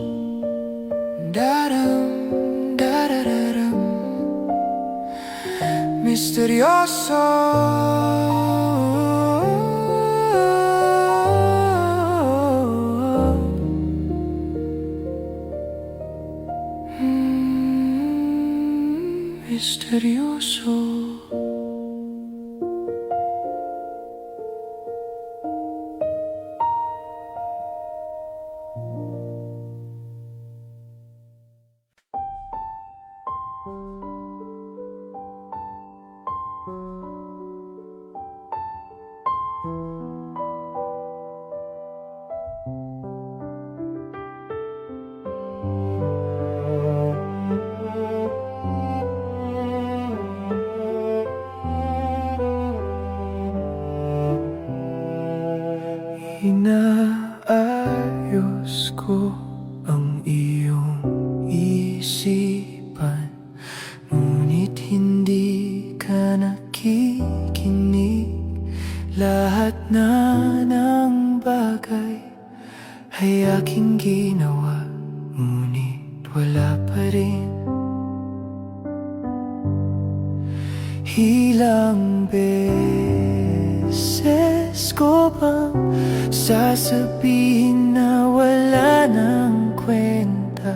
Daram, darararam, misteryoso. Misteryoso. Inaayos ko ang iyong isipan, ngunit hindi ka nakikinig. Lahat na ng bagay ay aking ginawa, ngunit wala pa rin. Ilang beses ko bang sasabihin na wala nang kwenta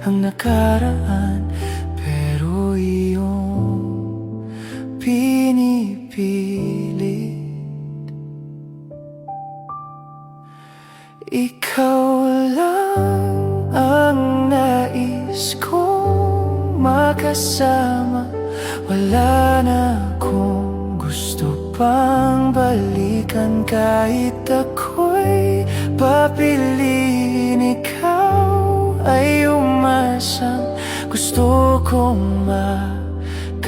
ang nakaraan, pero iyong pinipilit. Ikaw lang ang nais kong makasama. Wala na akong gusto pang balikan. Kahit ako'y papiliin, ikaw ay umasang gusto kong makapiling.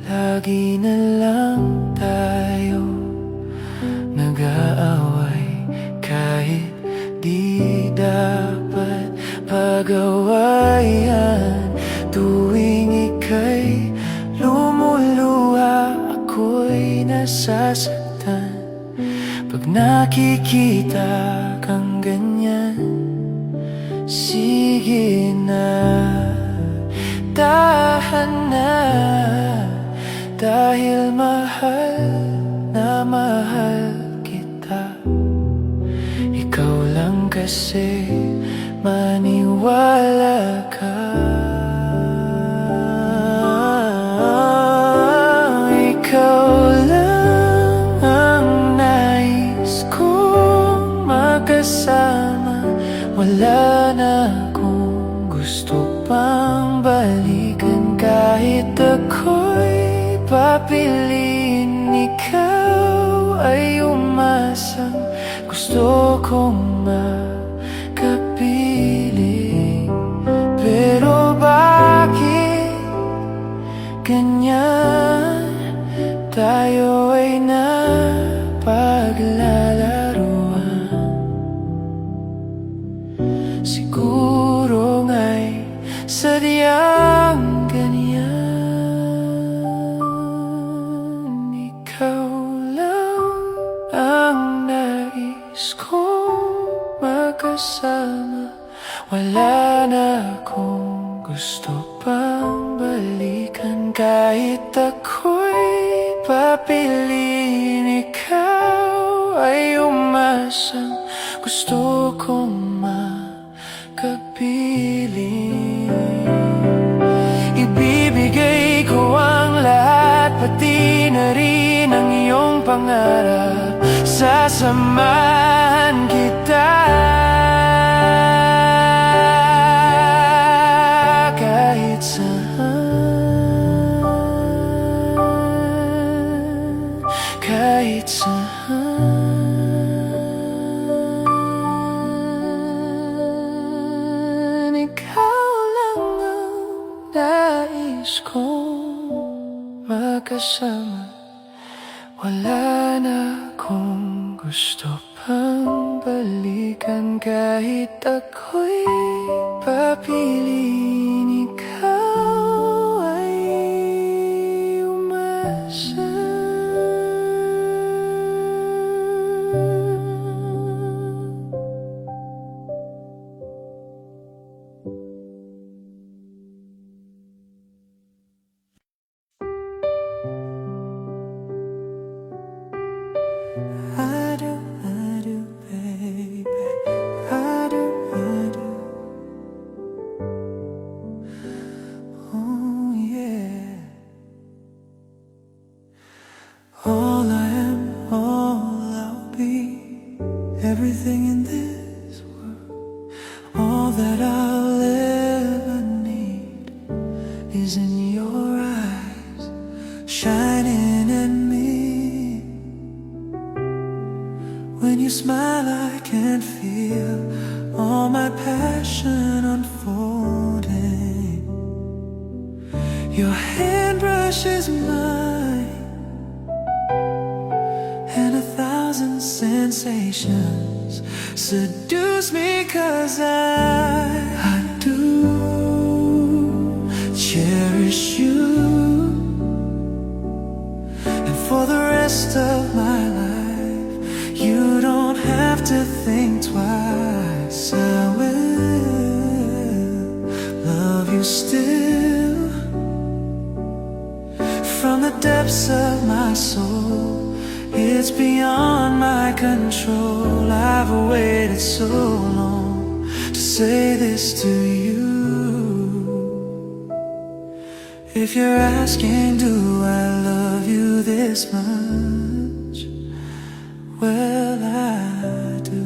Lagi na lang tayo nag-aaway, kahit di dapat pag-awayan. Tuwing ika'y lumuluha, ako'y nasasaktan. Pag nakikita kang ganyan, sige na, tahan na. Dahil mahal na mahal kita. Ikaw lang kasi maniwala ka. Ikaw lang ang nais kong makasama. Wala na akong gusto pang balikan. Kahit ako'y papiliin, ikaw ay umasang gusto kong makapiling. Pero bakit ganyan tayo ay napaglalaruan? Siguro nga'y sadyang ganyan. Ikaw lang ang nais kong makasama. Wala na akong gusto pang balikan. Kahit ako'y papiliin, ikaw ay umasang gusto kong makapiling. Ibibigay ko ang lahat, pati na rin ang iyong pangarap. Sasamahan kita kahit saan. kahit saan. Ikaw lang ang nais kong makasama. Wala na akong gusto pang balikan. Kahit ako'y papiliin, ikaw ay umasa. I do, baby. I do. Oh, yeah. All I am, all I'll be, everything in this world, all that I'll ever need is in your eyes, shining at me. When you smile, I can feel all my passion unfolding. Your hand brushes mine, and 1,000 sensations seduce me, 'cause I do cherish you. And for the rest of my life, you don't have to think twice. I will love you still. From the depths of my soul, it's beyond my control. I've waited so long to say this to you. If you're asking, do I love you this much? Well, I do.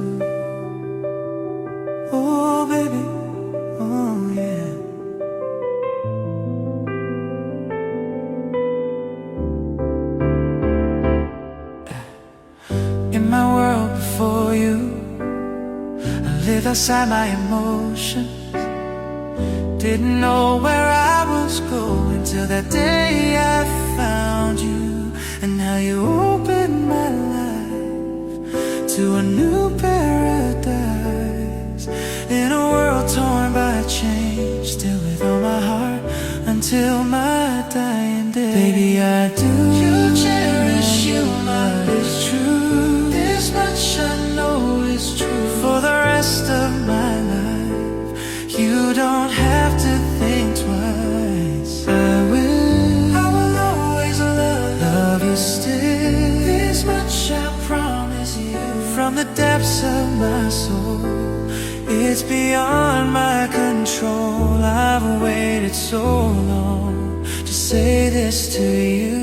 Oh, baby, oh, yeah. In my world before you, I lived outside my emotions. Didn't know where I was going till that day I found you. And now you opened my life to a new paradise. In a world torn by change, still with all my heart until my dying day. Baby, I do. You cherish you, love is true. This much I know is true. For the rest of my life, you don't have to think twice. I will always love you still. This much I promise you. From the depths of my soul, it's beyond my control. I've waited so long to say this to you.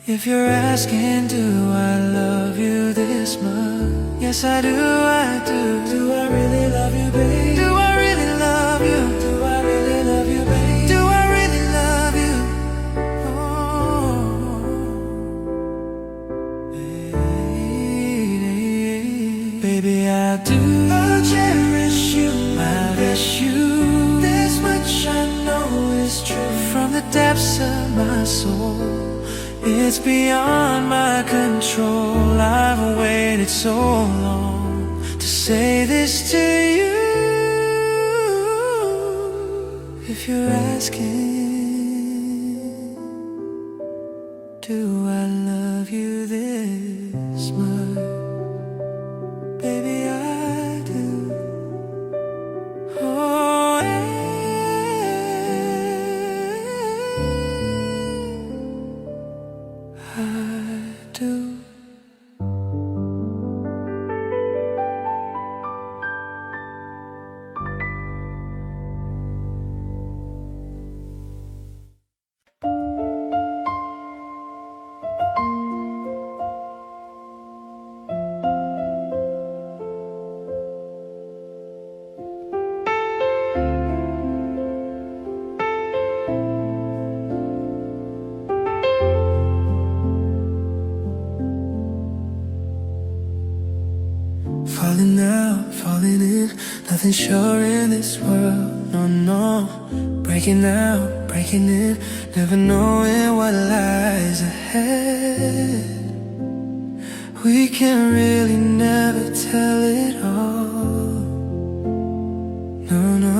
If you're asking, do I love you this much? Yes, I do, I do. Do I really love you, babe? Do I really love you? Do I really love you, babe? Do I really love you? Oh, baby, I do. I cherish you, I wish you. This much I know is true. From the depths of my soul, it's beyond my control. I've waited so long to say this to you. If you're asking, do I love you this much? Baby, I do. Oh, I do. nothing sure in this world, no, no. Breaking out, breaking in, never knowing what lies ahead. We can really never tell it all, no, no,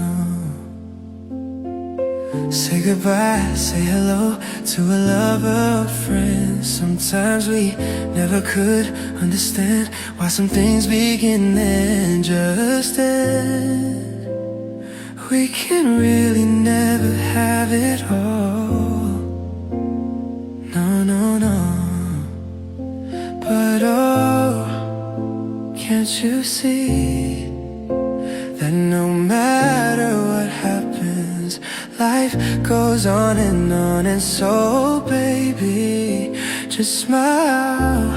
no. Say goodbye, say hello to a lover or friend. Sometimes we never could understand why some things begin and just end. We can really never have it all, no, no, no. But oh, can't you see that no matter what happens, life goes on, and so baby, just smile,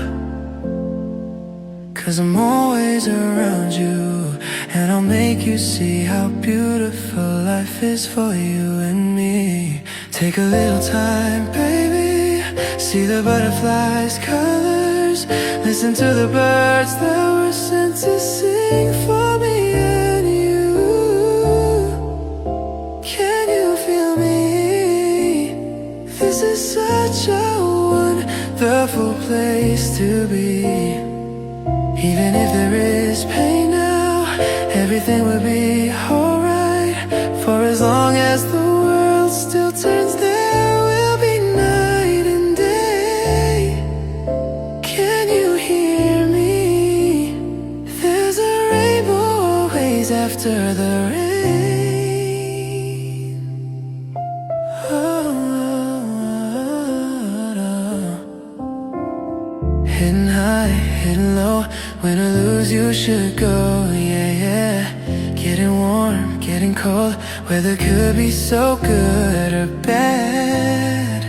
'cause I'm always around you, and I'll make you see how beautiful life is for you and me. Take a little time, baby, see the butterflies' colors, listen to the birds that were sent to sing for me and you. Can you feel me? This is such a wonderful place to be. Even if there is pain now, everything will be alright. For as long as the world still turns, there will be night and day. Can you hear me? There's a rainbow always after the rain. Oh, hitting high, hitting low, when I lose you should go, yeah, yeah. Getting warm, getting cold, weather could be so good or bad.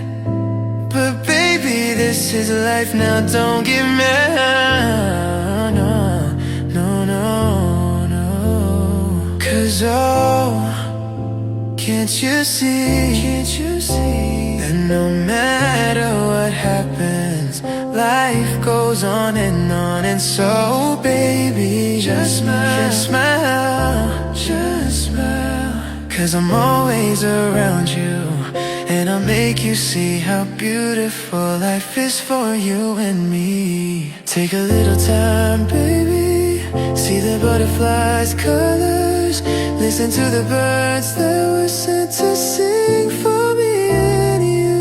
But baby, this is life now, don't get mad, no, no, no, no. 'Cause oh, can't you see that no matter what happens, life goes on, and so baby, just smile, just smile, 'cause I'm always around you, and I'll make you see how beautiful life is for you and me. Take a little time, baby, see the butterflies' colors, listen to the birds that were sent to sing for me and you.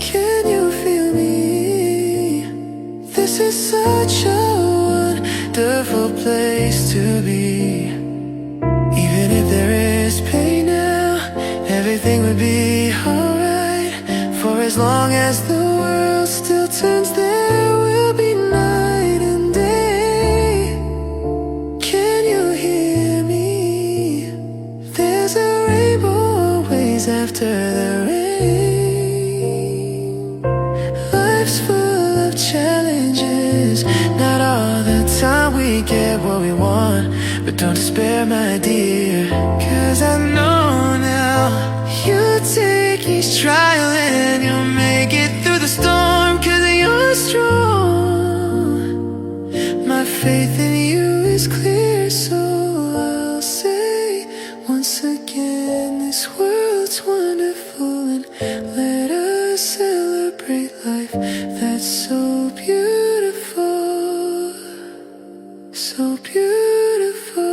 Can you feel me? This is such a wonderful place to be. Even if there is pain now, everything will be alright. For as long as the world still turns, there will be night and day. Can you hear me? There's a rainbow always after the rain. Life's full of challenges, not all the time we get what we want, but don't despair, my dear, 'cause I know now you take each trial and you'll make it through the storm, 'cause you're strong. My faith in you is clear, so I'll say once again, this world's wonderful, and let us celebrate life that's so beautiful, so beautiful.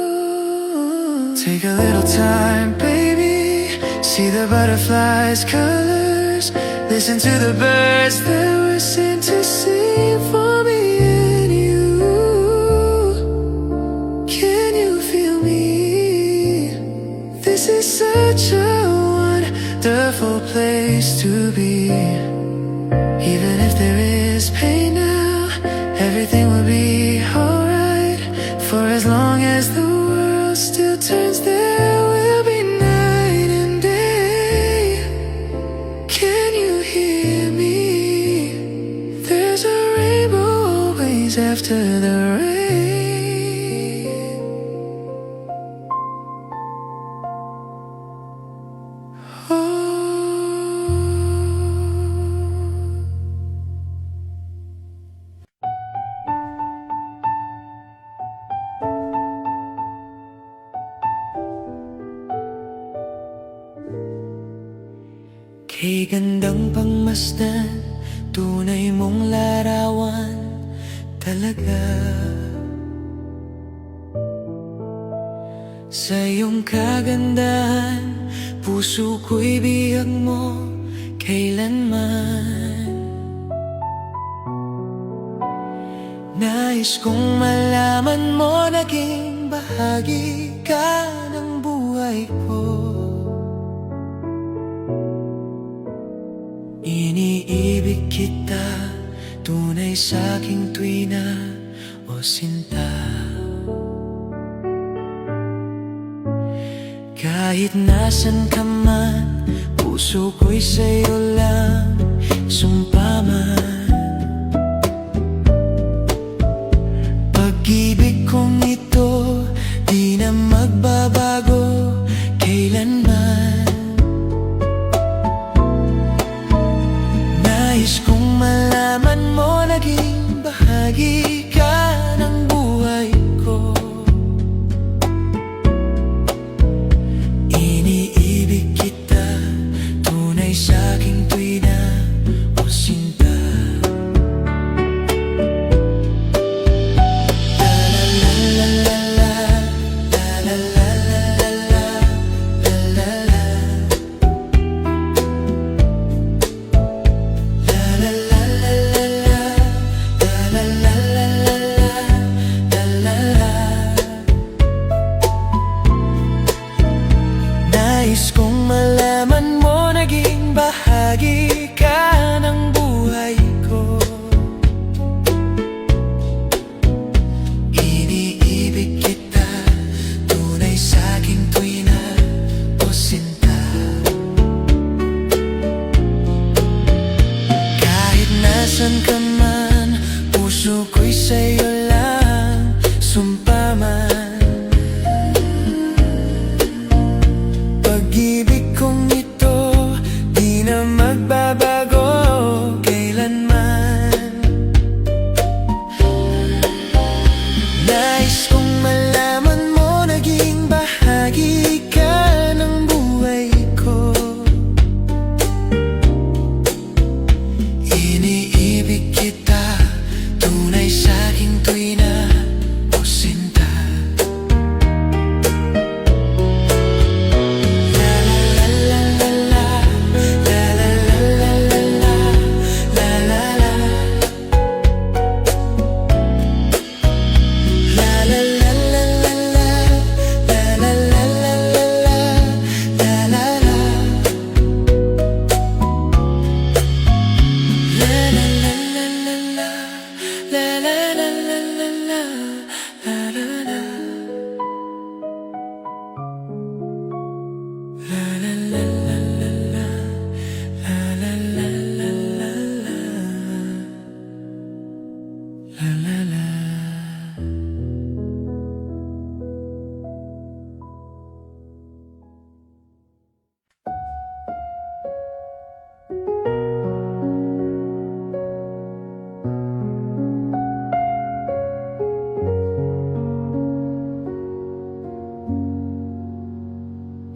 Take a little time, baby, see the butterflies' colors, listen to the birds that were sent to sing for me and you. Can you feel me? This is such a wonderful place to be. Even if there is pain now, everything will be alright. For as long as the world still turns, there will be night and day. Can you hear me? There's a rainbow always after the rain. Oh, Kay gandang pangmasdan, tunay mong larawan talaga. Sa iyong kagandahan, puso ko'y bihag mo kailanman. Nais kong malaman mo, naging bahagi ka ng buhay ko. Iniibig kita, tunay sa'king tuwina o sinta. Kahit nasan ka man, puso ko'y sa'yo lang sumpa man. Pag-ibig kong ito, di na magbabago kailanman. Nais kong malaman mo, naging bahagi ka ng buhay ko. Iniibig kita, tunay sa'king tuwina o sinta. Nais kong malaman mo, naging bahagi ka ng buhay ko. Iniibig kita, tunay sa'king tuwina o sinta. Kahit nasan ka man, puso ko'y sa'yo lang sumpa man. Pag-ibig kong ito, di na magbabago kailanman. Nais kong malaman mo, naging bahagi ka ng buhay ko. Iniibig kita, tunay sa'king tuwina o sinta.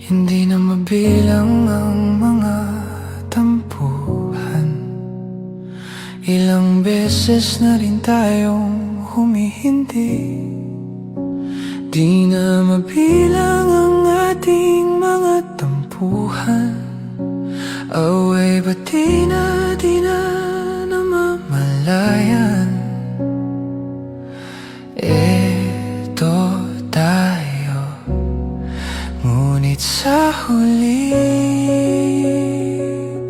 Hindi na mabilang ang mga tampuhan. Ilang beses na rin tayong humihindi. Di na mabilang ang ating mga tampuhan. Away ba't di na namamalayan? Eto tayo, ngunit sa huli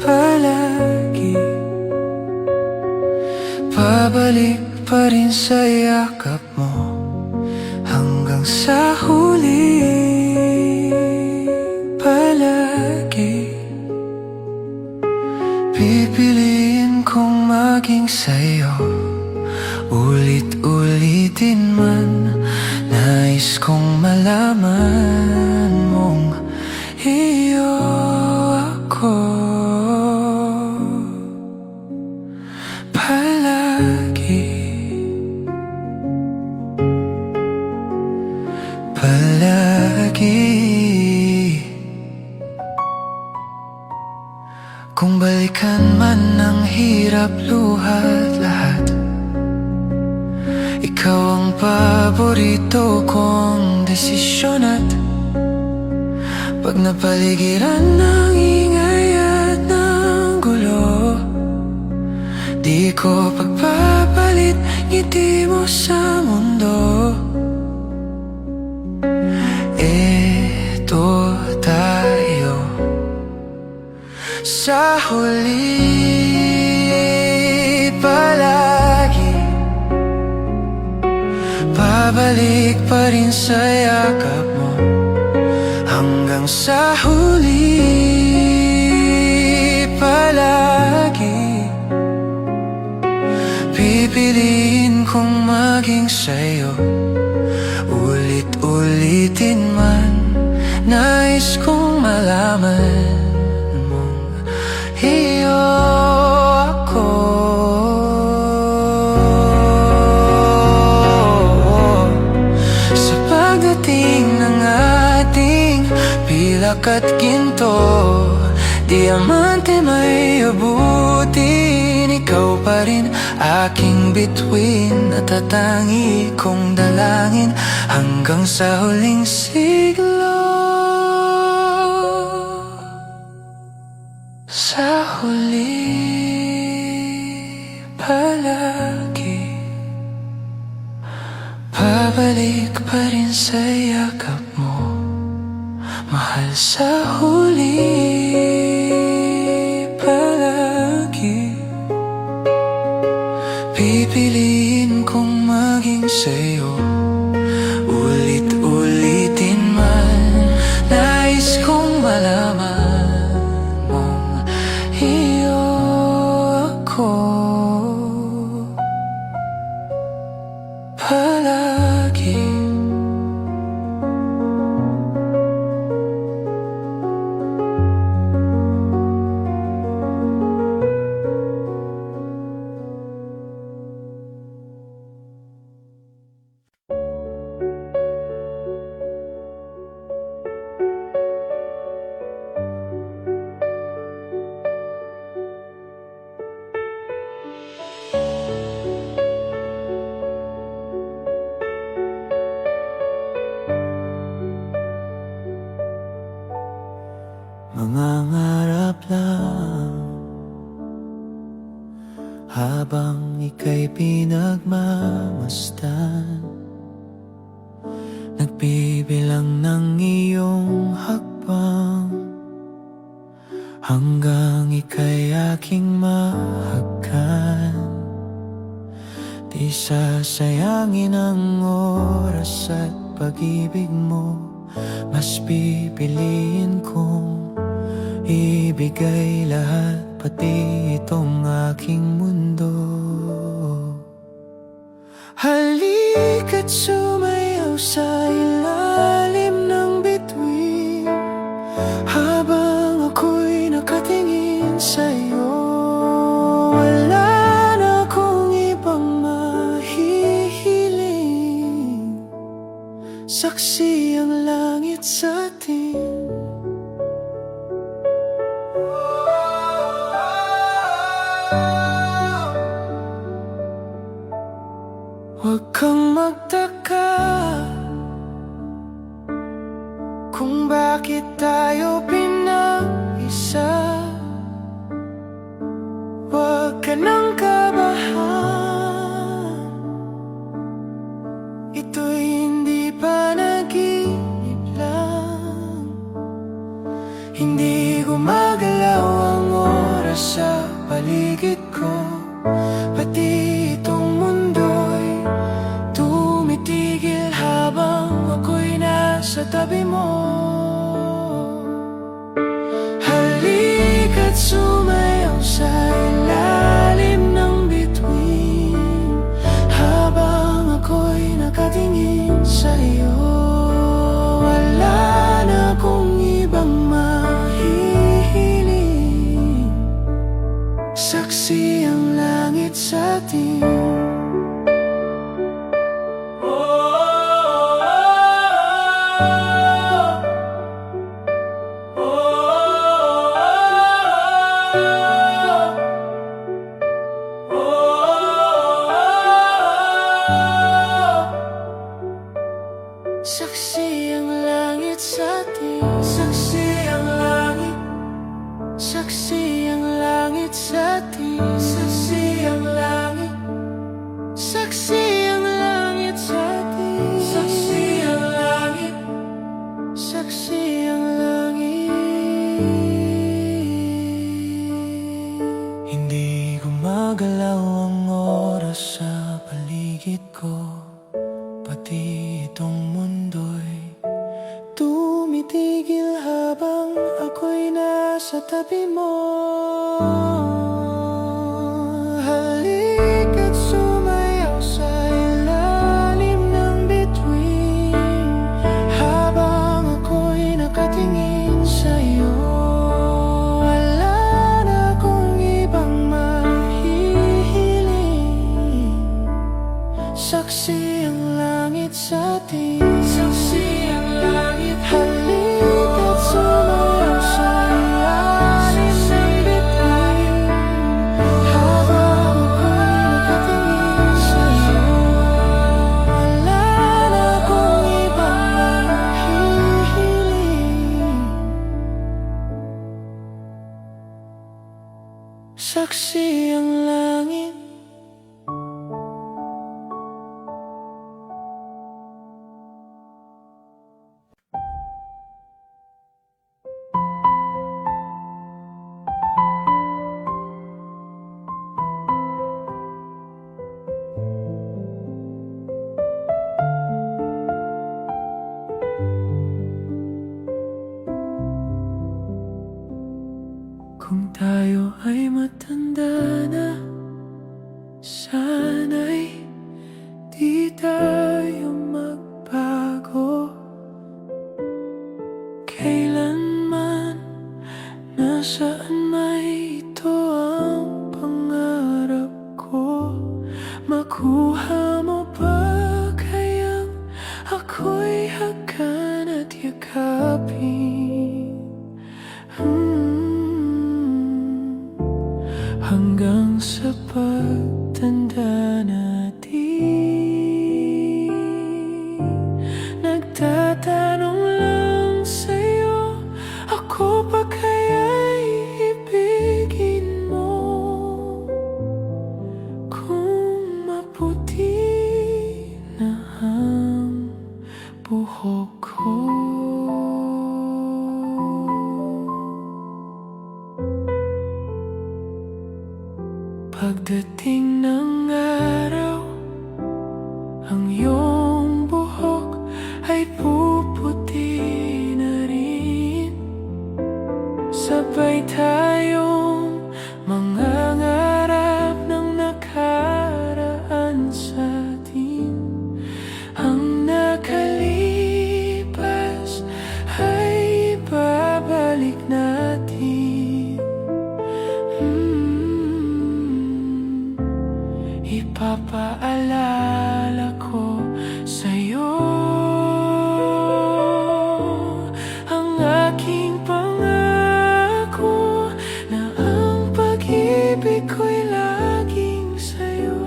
palagi pabalik pa rin sa yakap mo. Hanggang sa huli palagi pipiliin kong maging sa'yo. Ulit-ulitin man, nais kong malaman mong iyo ako palagi. Palagi Kung balikan man ang hirap luhat lahat, ikaw ang paborito kong desisyon. At pag napaligiran ng ingay at ng gulo, di ko pagpapalit ngiti mo sa mundo. Eto tayo sa huli palagi, pabalik pa rin sa yakap mo. Hanggang sa huli palagi, pipiliin kong maging sa'yo. Ulit-ulitin man, nais kong malaman mong iyo ako. Sa pagdating ng ating pilak at ginto, diamante may abutin, ikaw pa rin aking bituin. Natatangi kong dalangin hanggang sa huling siglo. Sa huli palagi, pabalik pa rin sa yakap mo, mahal. Sa huli palagi, pipiliin kong maging sa'yo. Ulit-ulitin man, nais kong malaman mong iyo ako palagi. Mangangarap lang habang ika'y pinagmamasdan, nagbibilang ng iyong hakbang hanggang ika'y aking mahagkan. Di sasayangin ang oras at pag-ibig mo, mas pipiliin kong ibigay lahat, pati itong aking mundo. Halika't sumayaw sa ilalim ng bituin, habang ako'y nakatingin sa'yo. Wala na akong ibang mahihiling, saksi ang langit sa atin. Huwag kang magtaka kung bakit tayo pinag-isa. Huwag ka nang kabahan, ito'y hindi panaginip lang. Hindi gumagalaw ang oras sa paligid ko, pati itong mundo'y tumitigil habang ako'y nasa tabi mo. Halika't sumayaw sa ilalim ng bituin, habang ako'y nakatingin sa'yo. Wala na akong ibang mahihiling, saksi ang Saksi ang langit sa atin. Saksi ang langit. Saksi ang langit sa atin. Saksi ang langit. Saksi ang langit. Hindi gumagalaw ang oras sa paligid ko. Pati itong mundo'y tumitigil habang ako'y nasa tabi mo. Halika't sumayaw sa ilalim ng bituin habang ako'y nakatingin sa'yo. Wala na akong ibang mahihiling. Saksi ang langit sa atin. Saksi ang langit. Halika't sumayaw sa ilalim ng bituin habang ako'y nakatingin sa'yo. Wala na akong ibang mahihiling. Saksi ang langit. Kung tayo ay matanda na, sana'y di tayo magbago. Kailanman, nasaan may ito ang pangarap ko. Makuha mo ba kayang ako'y hagan at yakapin? Hanggang sa pagtanda natin, nagtatanong lang sa'yo, ako pa kaya'y ibigin mo? Kung maputi na ang buhok ko, pagdating ng araw, ang iyong buhok ay puputi na rin. Sabay tayong mangangarap ng nakaraan sa atin. Ang nakalipas ay ibabalik natin. Ipapaalala ko sa'yo ang aking pangako na ang pag-ibig ko'y laging sa'yo.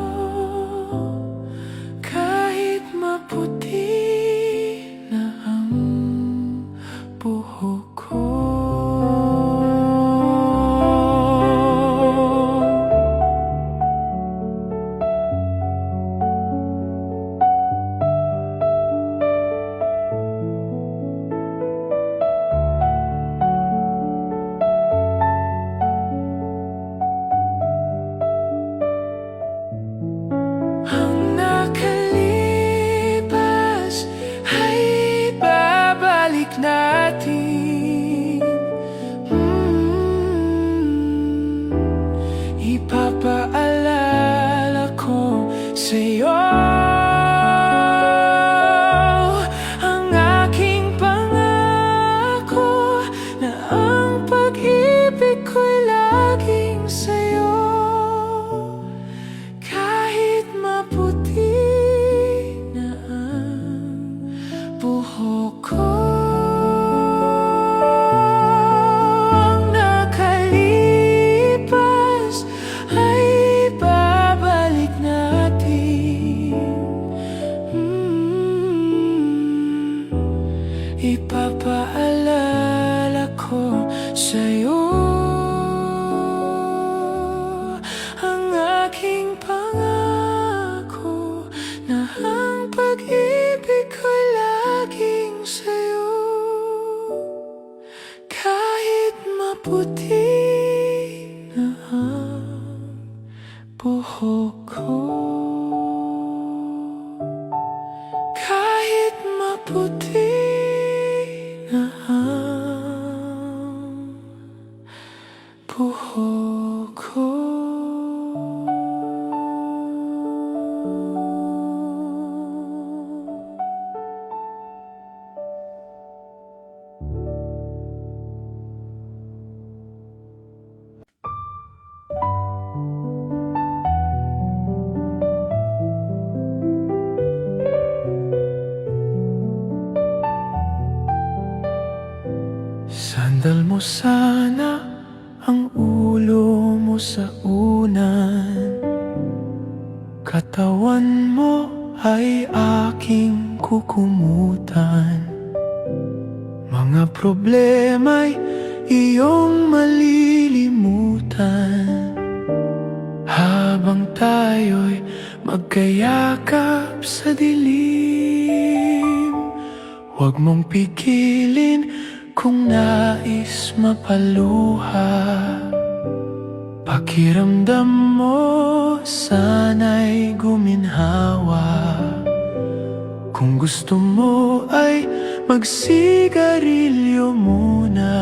Kahit maputi na ang buhok ko. buhok ko. Sandal mo sana ang ulo mo sa unan, katawan mo ay aking kukumutan. Mga problema'y iyong malilimutan, habang tayo'y magkayakap sa dilim. Huwag mong pigilin kung nais mapaluha, pakiramdam mo sana'y guminhawa. Kung gusto mo ay magsigarilyo muna,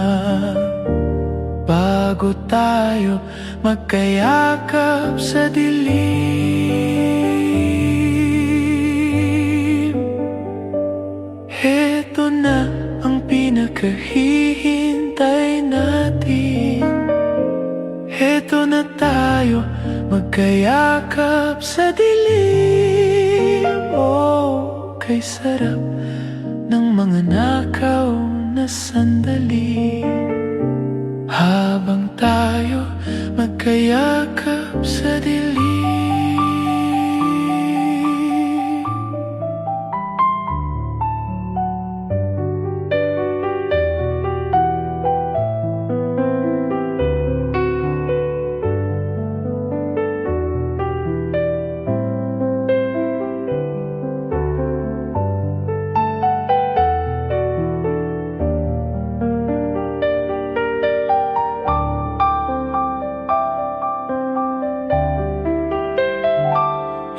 bago tayo magkayakap sa dilim. Heto na ang pinakahihintay natin. Heto na tayo magkayakap sa dilim. Oh, kay sarap ng mga nakaw na sandali, habang tayo magkayakap sa dilim.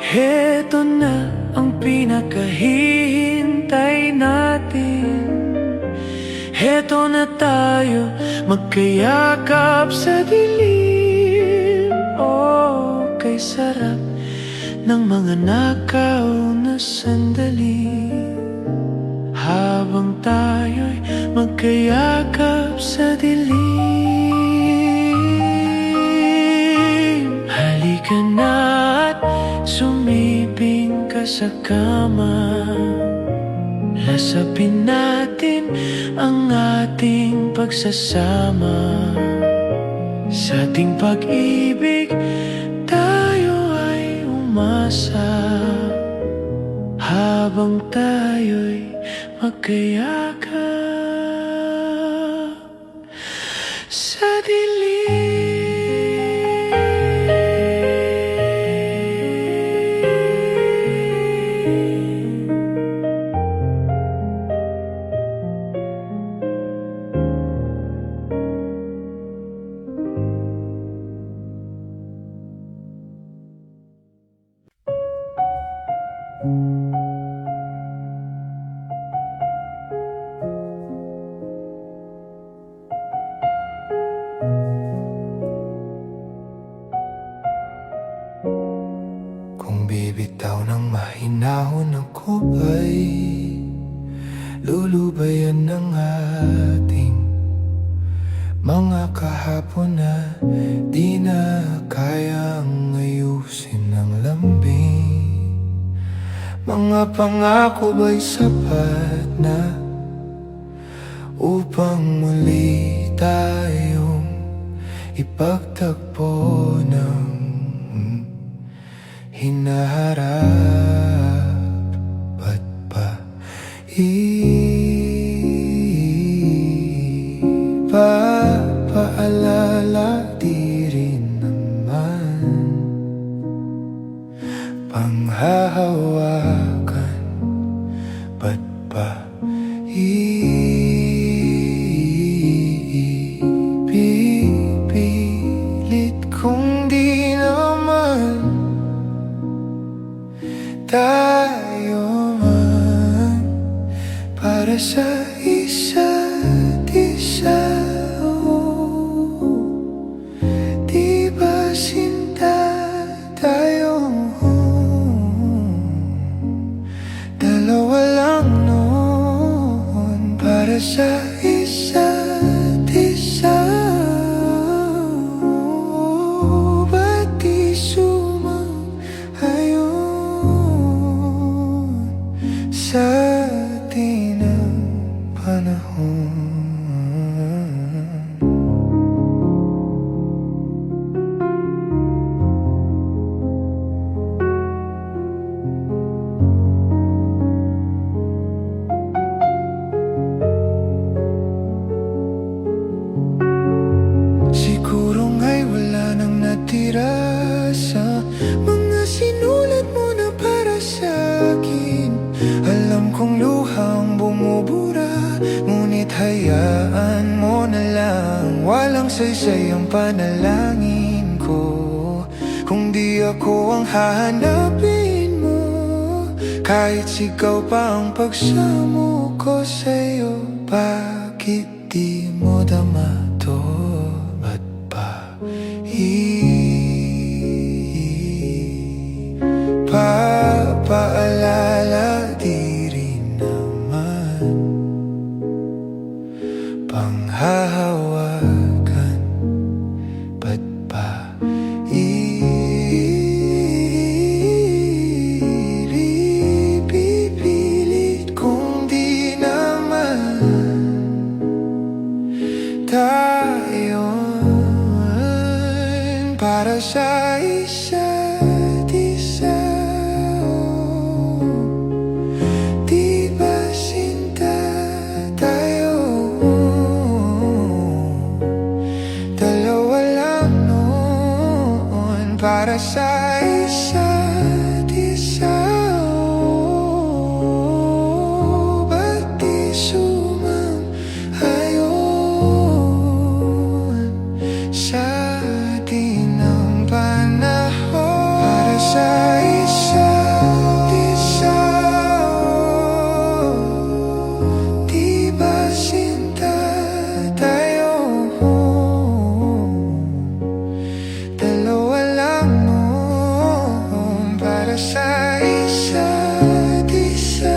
Heto na ang pinakahihintay natin. Heto na tayo magkayakap sa dilim. Oh, kay sarap ng mga nakaw na sandali, habang tayo'y magkayakap sa dilim. Halika na at sumiping ka sa kama, lasapin natin ang ating pagsasama. Sa ating pag-ibig tayo ay umasa, habang tayo'y magkayakap sa dilim. Kung bibitaw ng mahinahon ako ay lulubayan ng ating mga kahapon na di na kayang ayusin ng lambing. Mga pangako ba'y sapat na upang muli tayong ipagtagpo ng hinaharap? Ba't pa ipapaalala? Di rin naman panghahawakan. Ba't pa ipipilit kung di naman tayo man para sa isa't isa? masaysay ang panalangin ko kung di ako ang hahanapin mo. Kahit sigaw pa ang pagsamo ko sa'yo, bakit di mo dama to? Ba't ba paalala di rin naman panghahawakan? Ba't ba pipilit kung di naman tayo para sa isa't isa? Di ba sinta tayo? Dalawa lang noon para sa isa't isa. Ba't di sumayon sa atin ang panahon para sa isa't isa? Di ba sinta tayo? Dalawa lang noon para sa isa't isa.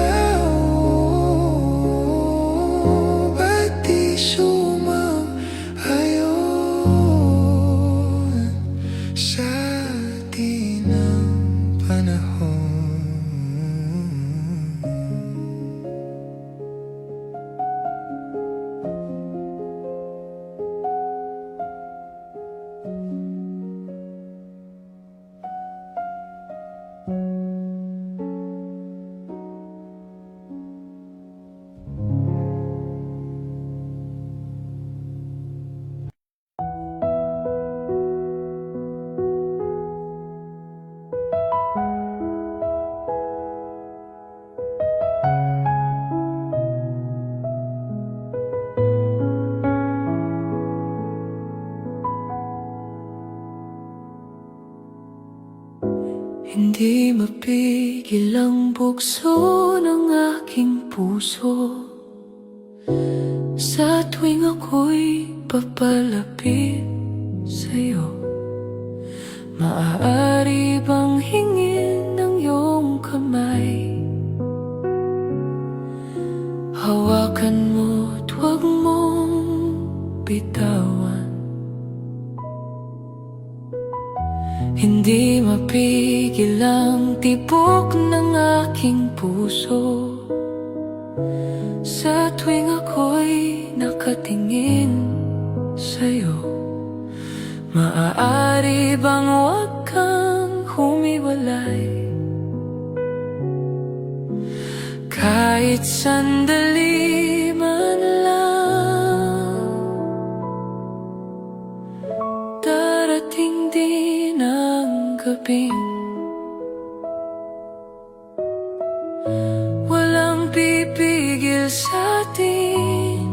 Ba't di sumayon sa atin ang panahon? Hindi mapigil ang bugso ng aking puso sa tuwing ako'y papalapit sa'yo. Maaari bang hingin ng iyong kamay? Hawakan mo't huwag mong bitawan. Hindi mapigil ang tibok ng aking puso sa tuwing ako'y nakatingin sa'yo. Maaari bang huwag kang humiwalay? Kahit sandali man lang, darating din ang gabing walang pipigil sa atin.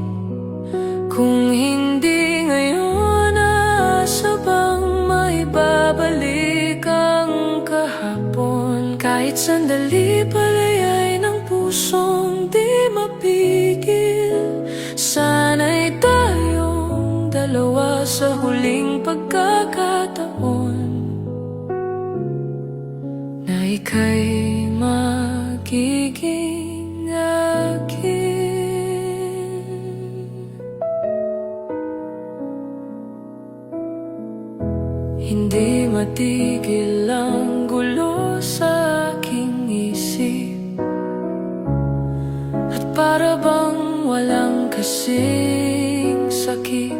Kung hindi ngayon, asa bang maibabalik ang kahapon? Kahit sandali palayay ng pusong di mapigil. Sana'y tayong dalawa sa huling pagkakataon na ika'y magiging akin. Hindi matigil ang gulo sa aking isip, at para bang walang kasing sakit.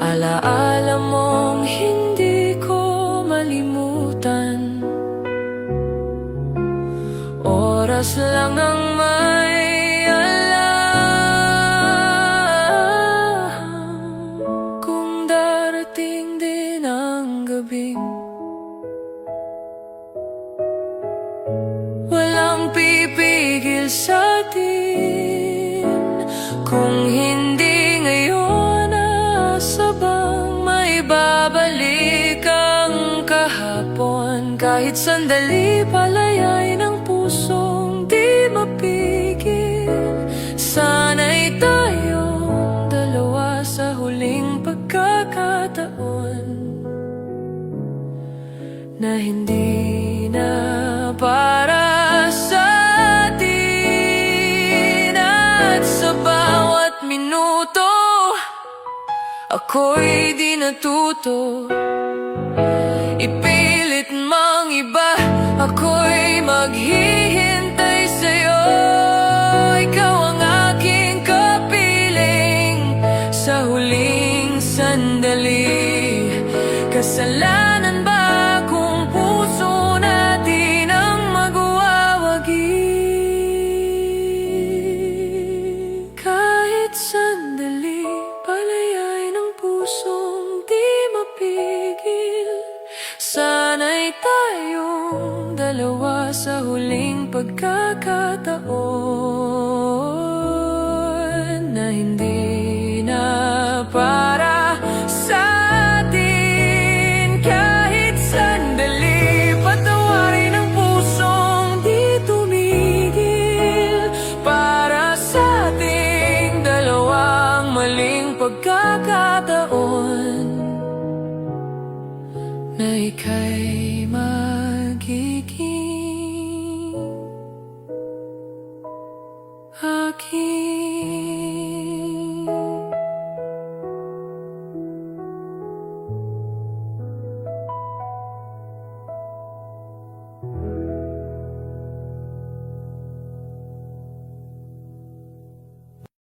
Alaala mong hindi ko malimutan, oras lang ang may alam kung darating din ang gabing walang pipigil sa atin. Kung hindi ngayon, asa babalik ang kahapon. Kahit sandali palayay ng pusong di mapigil. Sana'y tayong dalawa sa huling pagkakataon na hindi na para sa atin. At sa bawat minuto ako'y di natuto ipilit mang iba. Ako'y maghihintay sa'yo. Ikaw ang aking kapiling sa huling sandali. Kasalanan ba kung puso natin ang magwawagi? Kahit sandali palayay ng pusong di mapigil. Sana'y tayong dalawa sa huling pagkakataon na hindi na para sa atin. Kahit sandali patawarin ang pusong di tumigil para sa ating dalawang maling pagkakataon na ika'y magiging